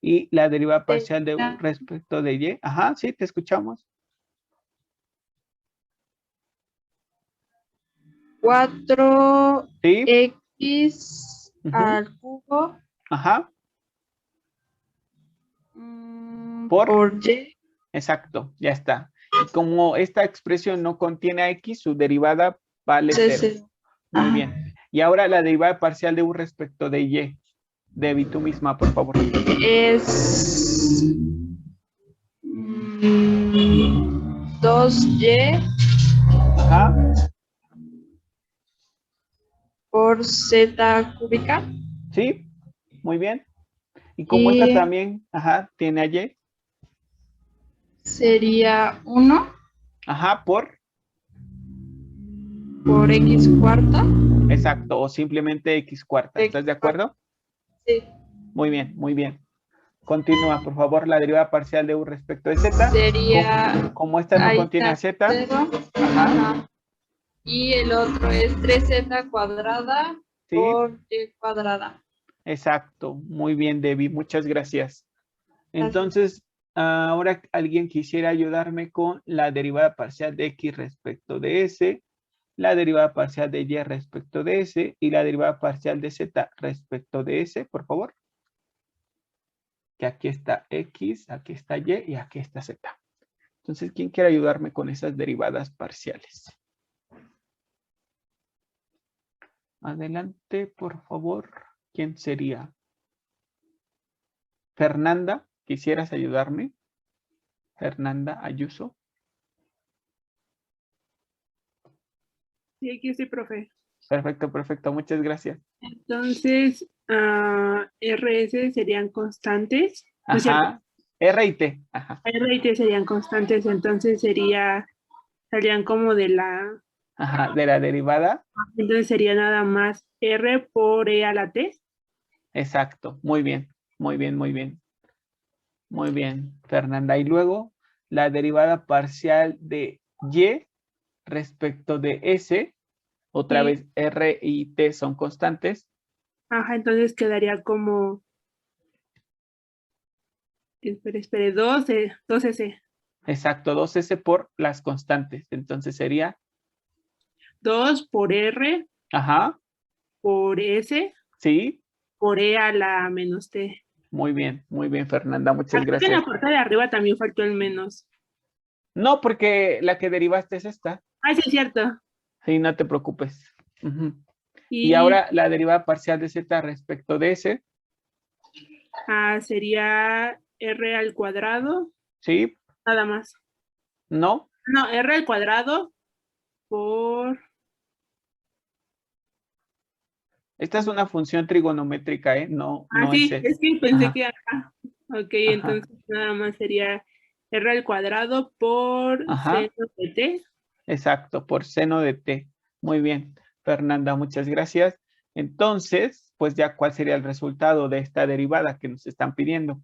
Y la derivada parcial de U respecto de Y. Ajá, sí, te escuchamos. 4x Sí. al cubo Ajá. Por. por Y. Exacto, ya está. Y como esta expresión no contiene a X, su derivada vale Sí, 0. sí. Muy Ajá. bien. Y ahora la derivada parcial de U respecto de Y. Debbie, tú misma, por favor. Es 2y Ajá, por z cúbica. sí, muy bien. Y como esta Y también, ajá, tiene a Y. sería 1 Ajá, por. por x cuarta. Exacto, o simplemente X cuarta. ¿Estás de acuerdo? Sí. Muy bien, muy bien. Continúa, por favor, la derivada parcial de U respecto de Z. Sería, Como esta no ahí contiene a está, Z. 0. Ajá. Y el otro es 3z cuadrada Sí, por y cuadrada. exacto. Muy bien, Debbie. Muchas gracias. Gracias. Entonces, ahora alguien quisiera ayudarme con la derivada parcial de X respecto de S, la derivada parcial de Y respecto de S y la derivada parcial de Z respecto de S, por favor. Que aquí está X, aquí está Y y aquí está Z. Entonces, ¿quién quiere ayudarme con esas derivadas parciales? Adelante, por favor. ¿Quién sería? Fernanda, ¿quisieras ayudarme? Fernanda Ayuso. Sí, aquí estoy, profe. Perfecto, perfecto. Muchas gracias. Entonces, RS serían constantes. ¿No es cierto? Ajá. R y T. Ajá. R y T serían constantes, entonces serían como de la, Ajá. De la derivada. entonces sería nada más R por E a la T. Exacto. Muy bien. Muy bien, muy bien. Muy bien, Fernanda. Y luego, la derivada parcial de Y respecto de S. Otra Y, vez, R y T son constantes. ajá, entonces quedaría como, espere, 2S. Exacto, 2S por las constantes. Entonces sería, 2 por R ajá, por S sí, por E a la menos T. muy bien, Fernanda, muchas Creo que en la gracias. parte de arriba también faltó el menos. No, porque la que derivaste es esta. Ah, sí, es cierto. Sí, no te preocupes. Ujú. Y Y ahora la derivada parcial de Z respecto de S, sería R al cuadrado, sí, nada más. no, No, R al cuadrado por... esta es una función trigonométrica, ¿eh? No, no es Sí, S. es que pensé Ajá, que... Ok, ajá, entonces nada más sería R al cuadrado por Ajá. seno de t. Exacto, por seno de t. Muy bien, Fernanda, muchas gracias. Entonces, pues ya, ¿cuál sería el resultado de esta derivada que nos están pidiendo?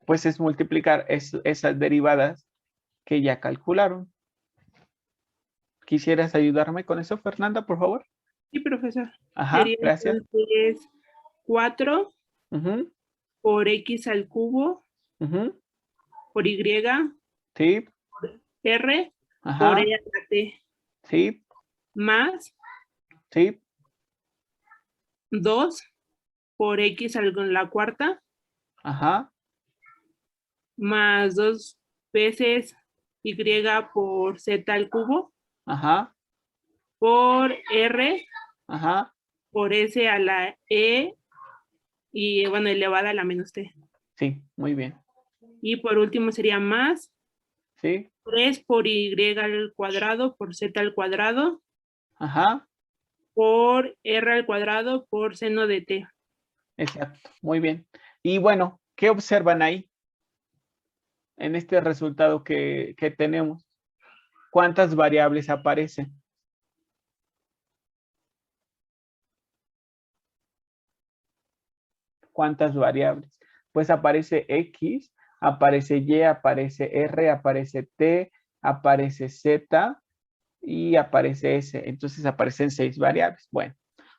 Pues es multiplicar esas derivadas que ya calcularon. ¿Quisieras ayudarme con eso, Fernanda, por favor? Sí, profesor. Ajá, Sería gracias. entonces 4 Ujú, por x al cubo ujú, por y sí, r por ajá, e a la t sí, más sí, 2 por x a la cuarta ajá, más 2 veces y por z al cubo ajá, por r ajá, por s a la e y bueno, elevada a la menos t. sí, muy bien. Y por último sería más Sí, 3 por y al cuadrado por z al cuadrado ajá, por r al cuadrado por seno de t. exacto, muy bien. Y bueno, ¿qué observan ahí en este resultado que tenemos? ¿Cuántas variables aparecen? ¿Cuántas variables? Pues aparece X, aparece Y, aparece R, aparece T, aparece Z y aparece S. Entonces aparecen 6 variables. Bueno,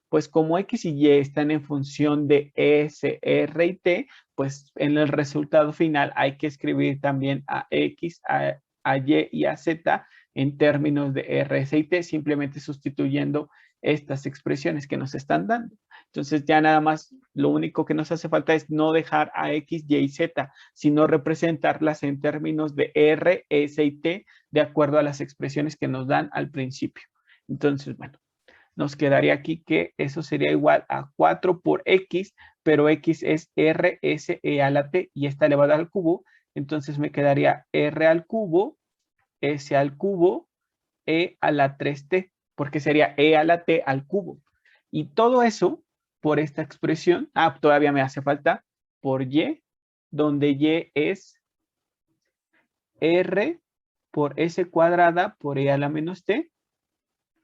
pues como X y Y están en función de S, R y T, pues en el resultado final hay que escribir también a X, a Y y a Z en términos de R, S y T, simplemente sustituyendo estas expresiones que nos están dando. Entonces ya nada más, lo único que nos hace falta es no dejar a X, Y y Z, sino representarlas en términos de R, S y T, de acuerdo a las expresiones que nos dan al principio. Entonces, bueno, nos quedaría aquí que eso sería igual a 4 por X, pero X es R, S, E a la T y está elevada al cubo. Entonces me quedaría R al cubo, S al cubo, E a la 3T, porque sería E a la T al cubo. Y todo eso por esta expresión, todavía me hace falta, por Y, donde Y es R por S cuadrada por E a la menos T.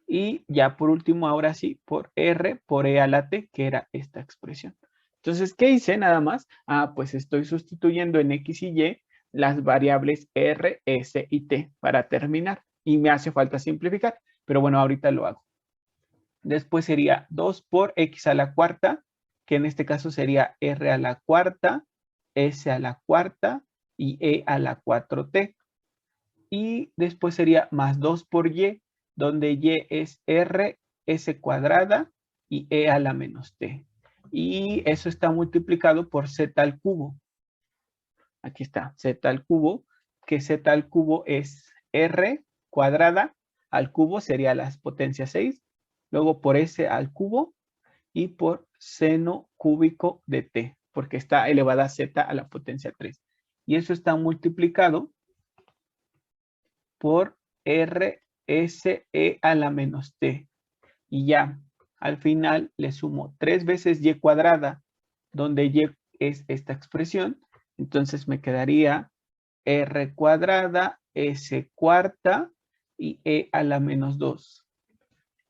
Y ya por último, ahora sí, por R por E a la T, que era esta expresión. Entonces, ¿qué hice nada más? Pues estoy sustituyendo en X y Y las variables R, S y T para terminar. Y me hace falta simplificar, pero bueno, ahorita lo hago. Después sería 2 por X a la cuarta, que en este caso sería R a la cuarta, S a la cuarta y E a la 4T. Y después sería más 2 por Y, donde Y es R, S cuadrada y E a la menos T. Y eso está multiplicado por Z al cubo. Aquí está, Z al cubo, que Z al cubo es R cuadrada al cubo, sería las potencias 6. Luego por S al cubo y por seno cúbico de T, porque está elevada a Z a la potencia 3. Y eso está multiplicado por RSE a la menos T. Y ya, al final le sumo 3 veces Y cuadrada, donde Y es esta expresión. Entonces me quedaría R cuadrada, S cuarta y E a la menos 2,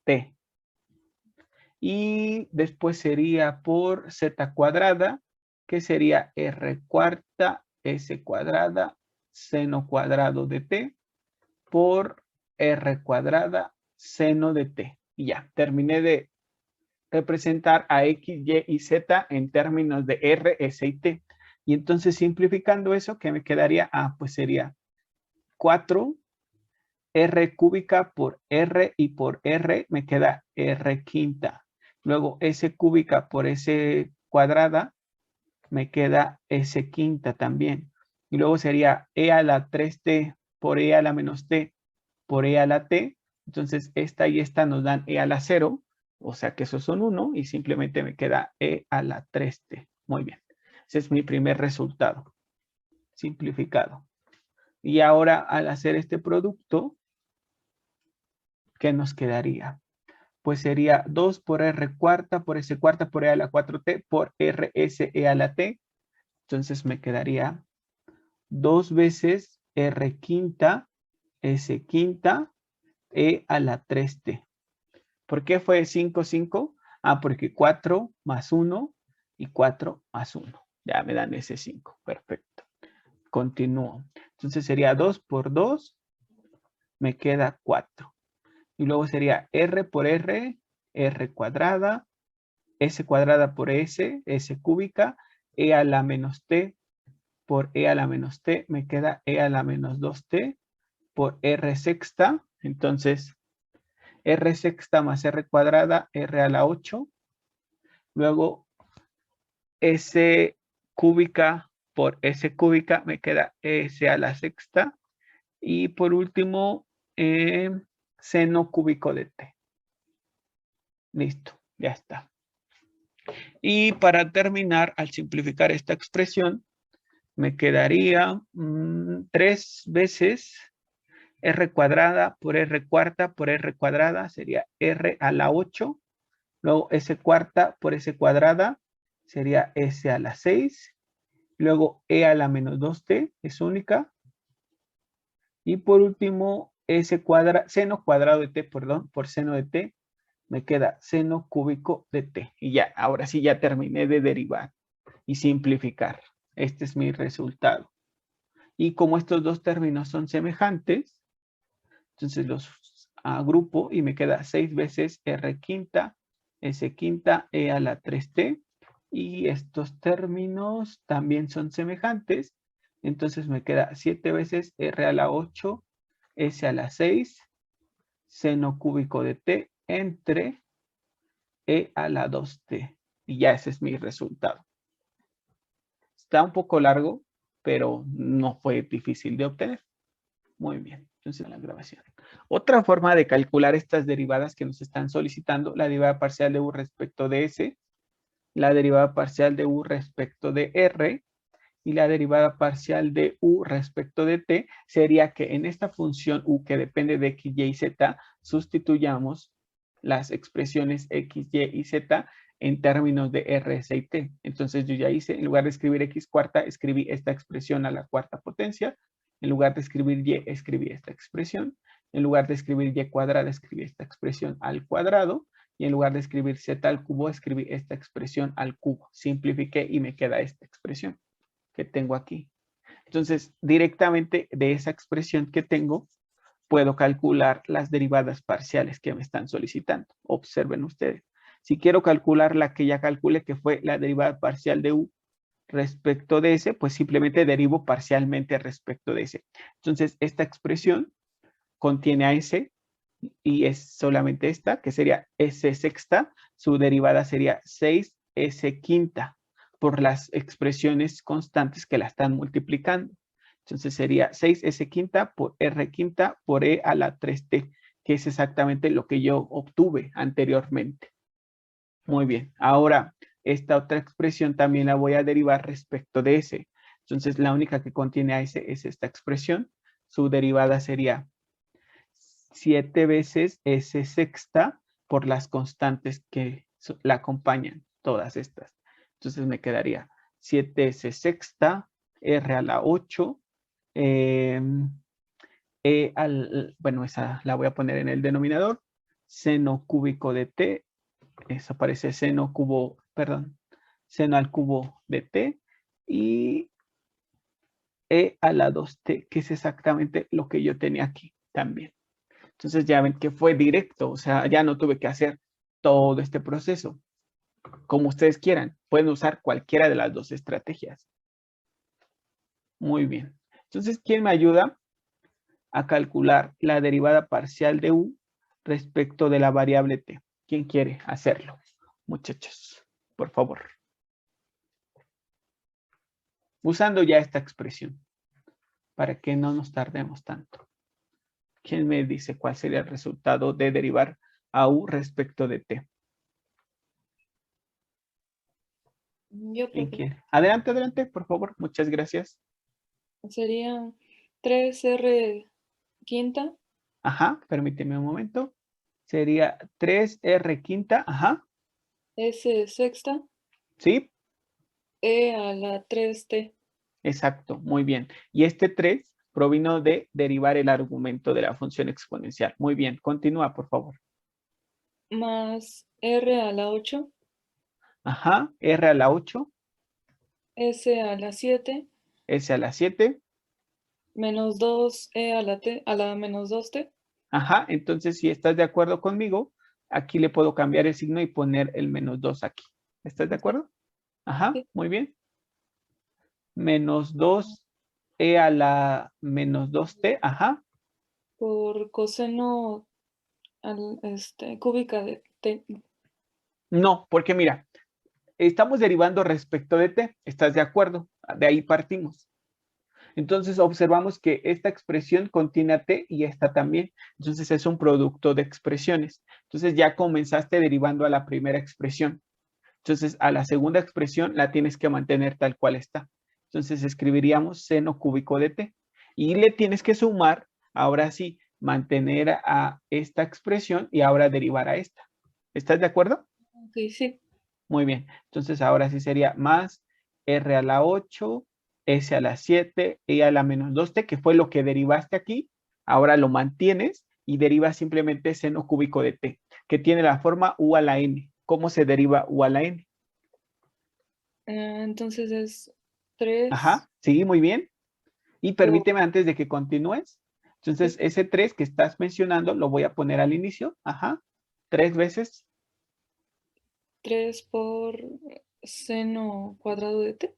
T. Y después sería por Z cuadrada, que sería R cuarta, S cuadrada, seno cuadrado de T, por R cuadrada seno de T. Y ya, terminé de representar a X, Y y Z en términos de R, S y T. Y entonces simplificando eso, ¿qué me quedaría? Pues sería 4 R cúbica por R y por R me queda R quinta. Luego S cúbica por S cuadrada me queda S quinta también. Y luego sería E a la 3T por E a la menos T por E a la T. Entonces esta y esta nos dan E a la 0. O sea que esos son 1 y simplemente me queda E a la 3T. Muy bien. Ese es mi primer resultado. Simplificado. Y ahora al hacer este producto, ¿qué nos quedaría? pues sería 2 por R cuarta por S cuarta por E a la 4T por RS E a la T. Entonces me quedaría 2 veces R quinta, S quinta, E a la 3T. ¿Por qué fue 5, 5? Ah, porque 4 más 1 y 4 más 1. Ya me dan ese 5. Perfecto. Continúo. Entonces sería 2 por 2. Me queda 4. Y luego sería R por R, R cuadrada, S cuadrada por S, S cúbica, E a la menos T por E a la menos T. Me queda E a la menos 2T por R sexta. Entonces, R sexta más R cuadrada, R a la 8. Luego, S cúbica por S cúbica, me queda S a la sexta. Y por último, seno cúbico de T. Listo, ya está. Y para terminar, al simplificar esta expresión, me quedaría 3 veces R cuadrada por R cuarta por R cuadrada, sería R a la 8. Luego S cuarta por S cuadrada, sería S a la 6. Luego E a la menos 2T, es única. Y por último, seno cuadrado de T, perdón, por seno de T, me queda seno cúbico de T. Y ya, ahora sí ya terminé de derivar y simplificar. Este es mi resultado. Y como estos dos términos son semejantes, entonces los agrupo y me queda 6 veces R quinta, S quinta, E a la 3T. Y estos términos también son semejantes. Entonces me queda 7 veces R a la 8, S a la 6, seno cúbico de T entre E a la 2T. Y ya ese es mi resultado. Está un poco largo, pero no fue difícil de obtener. Muy bien, entonces la grabación. Otra forma de calcular estas derivadas que nos están solicitando, la derivada parcial de U respecto de S, la derivada parcial de U respecto de R y la derivada parcial de U respecto de T, sería que en esta función U que depende de X, Y y Z, sustituyamos las expresiones X, Y y Z en términos de R, S y T. Entonces yo ya hice, en lugar de escribir X cuarta, escribí esta expresión a la cuarta potencia. En lugar de escribir Y, escribí esta expresión. En lugar de escribir Y cuadrada, escribí esta expresión al cuadrado. Y en lugar de escribir Z al cubo, escribí esta expresión al cubo. Simplifiqué y me queda esta expresión que tengo aquí. Entonces, directamente de esa expresión que tengo, puedo calcular las derivadas parciales que me están solicitando. Observen ustedes. Si quiero calcular la que ya calculé, que fue la derivada parcial de U respecto de S, pues simplemente derivo parcialmente respecto de S. Entonces, esta expresión contiene a S y es solamente esta, que sería S sexta. Su derivada sería 6S quinta por las expresiones constantes que la están multiplicando. Entonces sería 6S quinta por R quinta por E a la 3T, que es exactamente lo que yo obtuve anteriormente. Muy bien, ahora esta otra expresión también la voy a derivar respecto de S. Entonces la única que contiene a S es esta expresión. Su derivada sería 7 veces S sexta por las constantes que la acompañan, todas estas. Entonces me quedaría 7S sexta, R a la 8, bueno, esa la voy a poner en el denominador, seno cúbico de T, eso parece seno cubo, perdón, seno al cubo de T, y E a la 2T, que es exactamente lo que yo tenía aquí también. Entonces ya ven que fue directo, o sea, ya no tuve que hacer todo este proceso. Como ustedes quieran, pueden usar cualquiera de las dos estrategias. Muy bien. Entonces, ¿quién me ayuda a calcular la derivada parcial de U respecto de la variable T? ¿Quién quiere hacerlo? Muchachos, por favor. Usando ya esta expresión, para que no nos tardemos tanto. ¿Quién me dice cuál sería el resultado de derivar a U respecto de T? Yo, ¿Quién profe. quiere? Adelante, adelante, por favor. Muchas gracias. Sería 3R quinta Ajá, permíteme un momento. Sería 3R quinta, ajá, S sexta, ¿sí? E a la 3t, Exacto, muy bien. Y este 3 provino de derivar el argumento de la función exponencial. Muy bien, continúa, por favor. más R a la 8, Ajá, R a la 8, S a la 7, S a la 7. menos 2E a la menos 2t, Ajá, entonces si estás de acuerdo conmigo, aquí le puedo cambiar el signo y poner el menos 2 aquí. ¿Estás de acuerdo? Ajá, Sí. muy bien. Menos 2E a la menos 2t, ajá. por coseno cúbica de t. No, porque mira, estamos derivando respecto de t, ¿estás de acuerdo? De ahí partimos. Entonces observamos que esta expresión contiene a t y esta también. Entonces es un producto de expresiones. Entonces ya comenzaste derivando a la primera expresión. Entonces a la segunda expresión la tienes que mantener tal cual está. Entonces escribiríamos seno cúbico de t. Y le tienes que sumar, ahora sí, mantener a esta expresión y ahora derivar a esta. ¿Estás de acuerdo? Ok, sí. Muy bien. Entonces ahora sí sería más r a la 8, s a la 7, e a la menos 2t, que fue lo que derivaste aquí. Ahora lo mantienes y derivas simplemente seno cúbico de t, que tiene la forma u a la n. ¿Cómo se deriva u a la n? Entonces es 3 Ajá, sí, muy bien. Y por, permíteme antes de que continúes. Entonces sí, ese 3 que estás mencionando lo voy a poner al inicio. Ajá, 3 veces. 3 por seno cuadrado de t.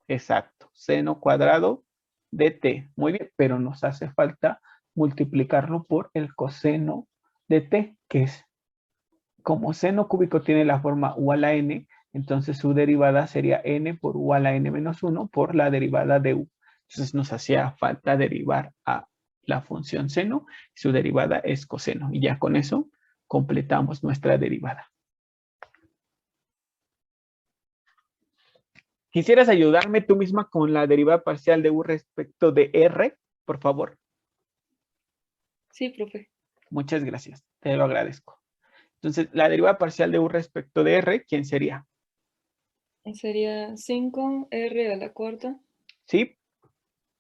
Exacto, seno cuadrado de t. Muy bien, pero nos hace falta multiplicarlo por el coseno de t, que es, como seno cúbico tiene la forma u a la n, entonces su derivada sería n por u a la n menos 1 por la derivada de u. Entonces nos hacía falta derivar a la función seno, y su derivada es coseno. Y ya con eso completamos nuestra derivada. ¿Quisieras ayudarme tú misma con la derivada parcial de u respecto de r, por favor? Sí, profe. Muchas gracias, te lo agradezco. Entonces, la derivada parcial de u respecto de r, ¿quién sería? Sería 5R a la cuarta ¿Sí?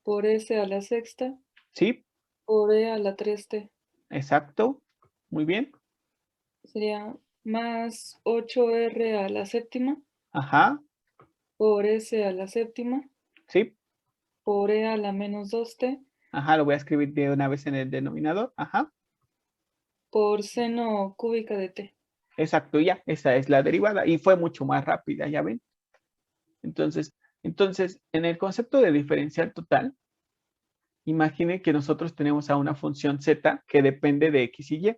por S a la sexta ¿Sí? por E a la 3t. Exacto. Muy bien. Sería más 8R a la séptima Ajá. por S a la séptima ¿Sí? por E a la menos 2t Ajá, lo voy a escribir de una vez en el denominador. Ajá. por seno cúbica de t. Exacto, ya. Esa es la derivada. Y fue mucho más rápida, ¿ya ven? Entonces, en el concepto de diferencial total, imagine que nosotros tenemos a una función z que depende de x y y,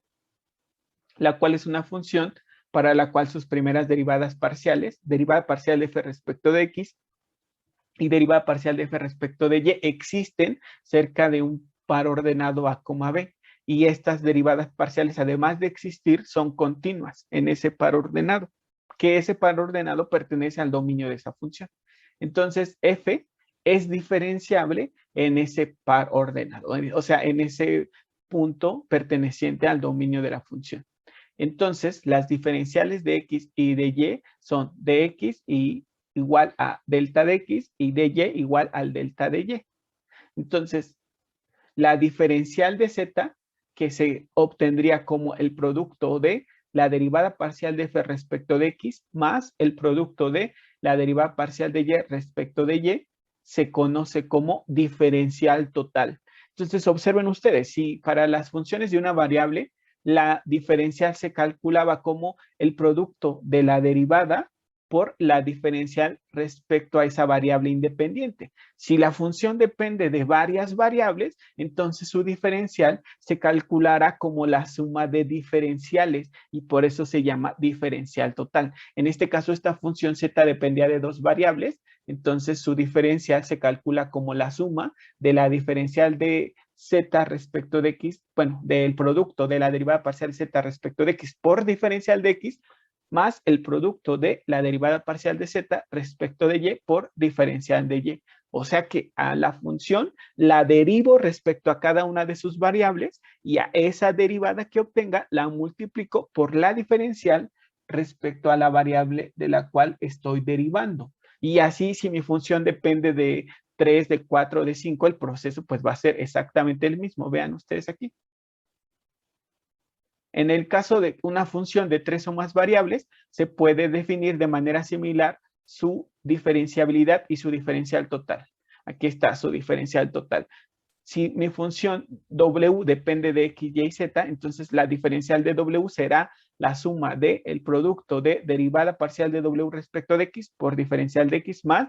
la cual es una función para la cual sus primeras derivadas parciales, derivada parcial de f respecto de x y derivada parcial de f respecto de y, existen cerca de un par ordenado a, b. Y estas derivadas parciales, además de existir, son continuas en ese par ordenado, que ese par ordenado pertenece al dominio de esa función. Entonces, f es diferenciable en ese par ordenado, o sea, en ese punto perteneciente al dominio de la función. Entonces, las diferenciales de x y de y son de x y igual a delta de x y de y igual al delta de y. Entonces, la diferencial de z, que se obtendría como el producto de la derivada parcial de f respecto de x más el producto de la derivada parcial de y respecto de y, se conoce como diferencial total. Entonces, observen ustedes, si para las funciones de una variable, la diferencial se calculaba como el producto de la derivada por la diferencial respecto a esa variable independiente. Si la función depende de varias variables, entonces su diferencial se calculará como la suma de diferenciales y por eso se llama diferencial total. En este caso, esta función z dependía de dos variables, entonces su diferencial se calcula como la suma de la diferencial de z respecto de x, bueno, del producto de la derivada parcial z respecto de x por diferencial de x, más el producto de la derivada parcial de z respecto de y por diferencial de y. O sea que a la función la derivo respecto a cada una de sus variables y a esa derivada que obtenga la multiplico por la diferencial respecto a la variable de la cual estoy derivando. Y así, si mi función depende de 3, de 4, de 5, el proceso pues va a ser exactamente el mismo. Vean ustedes aquí. En el caso de una función de 3 o más variables, se puede definir de manera similar su diferenciabilidad y su diferencial total. Aquí está su diferencial total. Si mi función W depende de X, Y y Z, entonces la diferencial de W será la suma del producto de derivada parcial de W respecto de X por diferencial de X más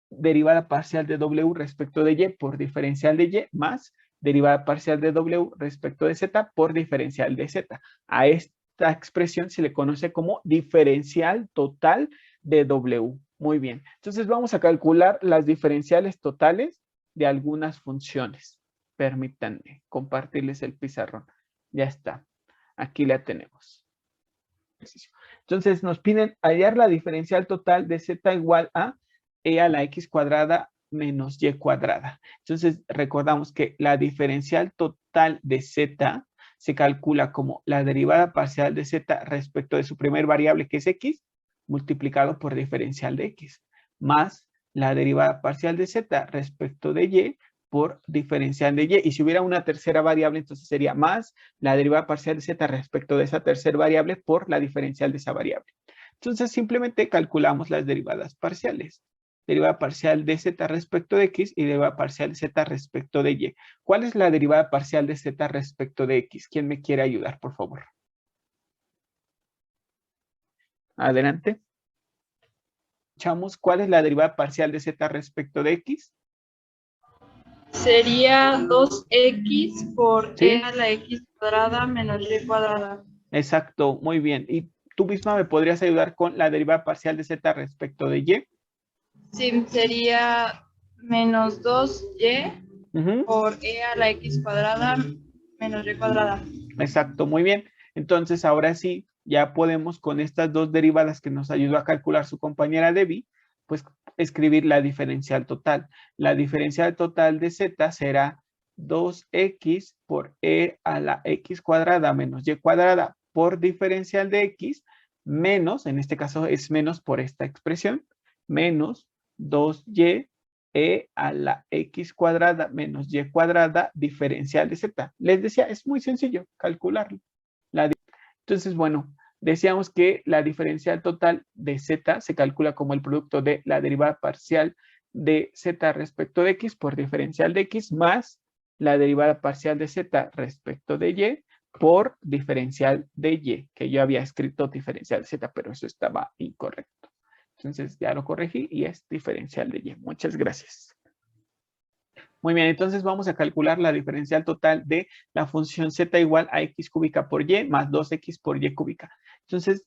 derivada parcial de W respecto de Y por diferencial de Y más derivada parcial de W respecto de Z por diferencial de Z. A esta expresión se le conoce como diferencial total de W. Muy bien. Entonces vamos a calcular las diferenciales totales de algunas funciones. Permítanme compartirles el pizarrón. Ya está. Aquí la tenemos. Entonces nos piden hallar la diferencial total de Z igual a E a la X cuadrada menos Y cuadrada. Entonces recordamos que la diferencial total de Z se calcula como la derivada parcial de Z respecto de su primer variable que es X multiplicado por diferencial de X más la derivada parcial de Z respecto de Y por diferencial de Y. Y si hubiera una tercera variable, entonces sería más la derivada parcial de Z respecto de esa tercera variable por la diferencial de esa variable. Entonces simplemente calculamos las derivadas parciales. Derivada parcial de Z respecto de X y derivada parcial de Z respecto de Y. ¿Cuál es la derivada parcial de Z respecto de X? ¿Quién me quiere ayudar, por favor? Adelante. Chamos, ¿cuál es la derivada parcial de Z respecto de X? Sería 2x por ¿Sí? e a la x cuadrada menos y cuadrada. Exacto, muy bien. ¿Y tú misma me podrías ayudar con la derivada parcial de Z respecto de Y? Sí, sería menos 2y por e a la x cuadrada menos y cuadrada. Exacto, muy bien. Entonces, ahora sí, ya podemos con estas dos derivadas que nos ayudó a calcular su compañera Debbie, pues escribir la diferencial total. La diferencial total de Z será 2x por e a la x cuadrada menos y cuadrada por diferencial de x menos, en este caso es menos por esta expresión, menos 2y e a la x cuadrada menos y cuadrada diferencial de z. Les decía, es muy sencillo calcularlo. Entonces, bueno, decíamos que la diferencial total de z se calcula como el producto de la derivada parcial de z respecto de x por diferencial de x más la derivada parcial de z respecto de y por diferencial de y, que yo había escrito diferencial de z, pero eso estaba incorrecto. Entonces ya lo corregí y es diferencial de y. Muchas gracias. Muy bien, entonces vamos a calcular la diferencial total de la función z igual a x cúbica por y más 2x por y cúbica. Entonces,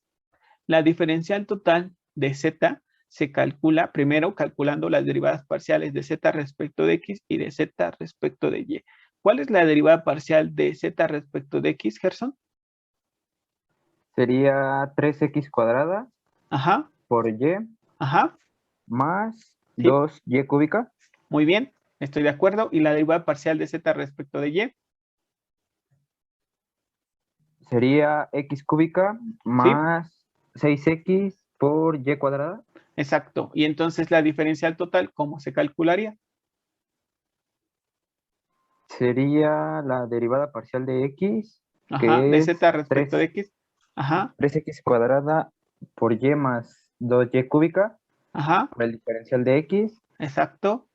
la diferencial total de z se calcula primero calculando las derivadas parciales de z respecto de x y de z respecto de y. ¿Cuál es la derivada parcial de z respecto de x, Gerson? Sería 3x cuadrada Ajá, por y ajá, más sí. 2y cúbica. Muy bien, estoy de acuerdo. ¿Y la derivada parcial de z respecto de y? Sería x cúbica más 6x por y cuadrada. Exacto. Y entonces la diferencial total, ¿cómo se calcularía? Sería la derivada parcial de x, Ajá, que de es z respecto de x. Ajá, 3x cuadrada por y más 2y cúbica ajá, por el diferencial de x exacto.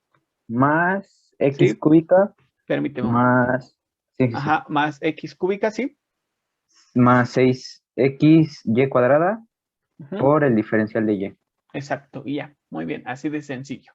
más x Sí, cúbica permíteme un momento. más, sí, Ajá, más x cúbica, sí. más 6xy cuadrada Ujú, por el diferencial de y. exacto, y ya. Muy bien, así de sencillo.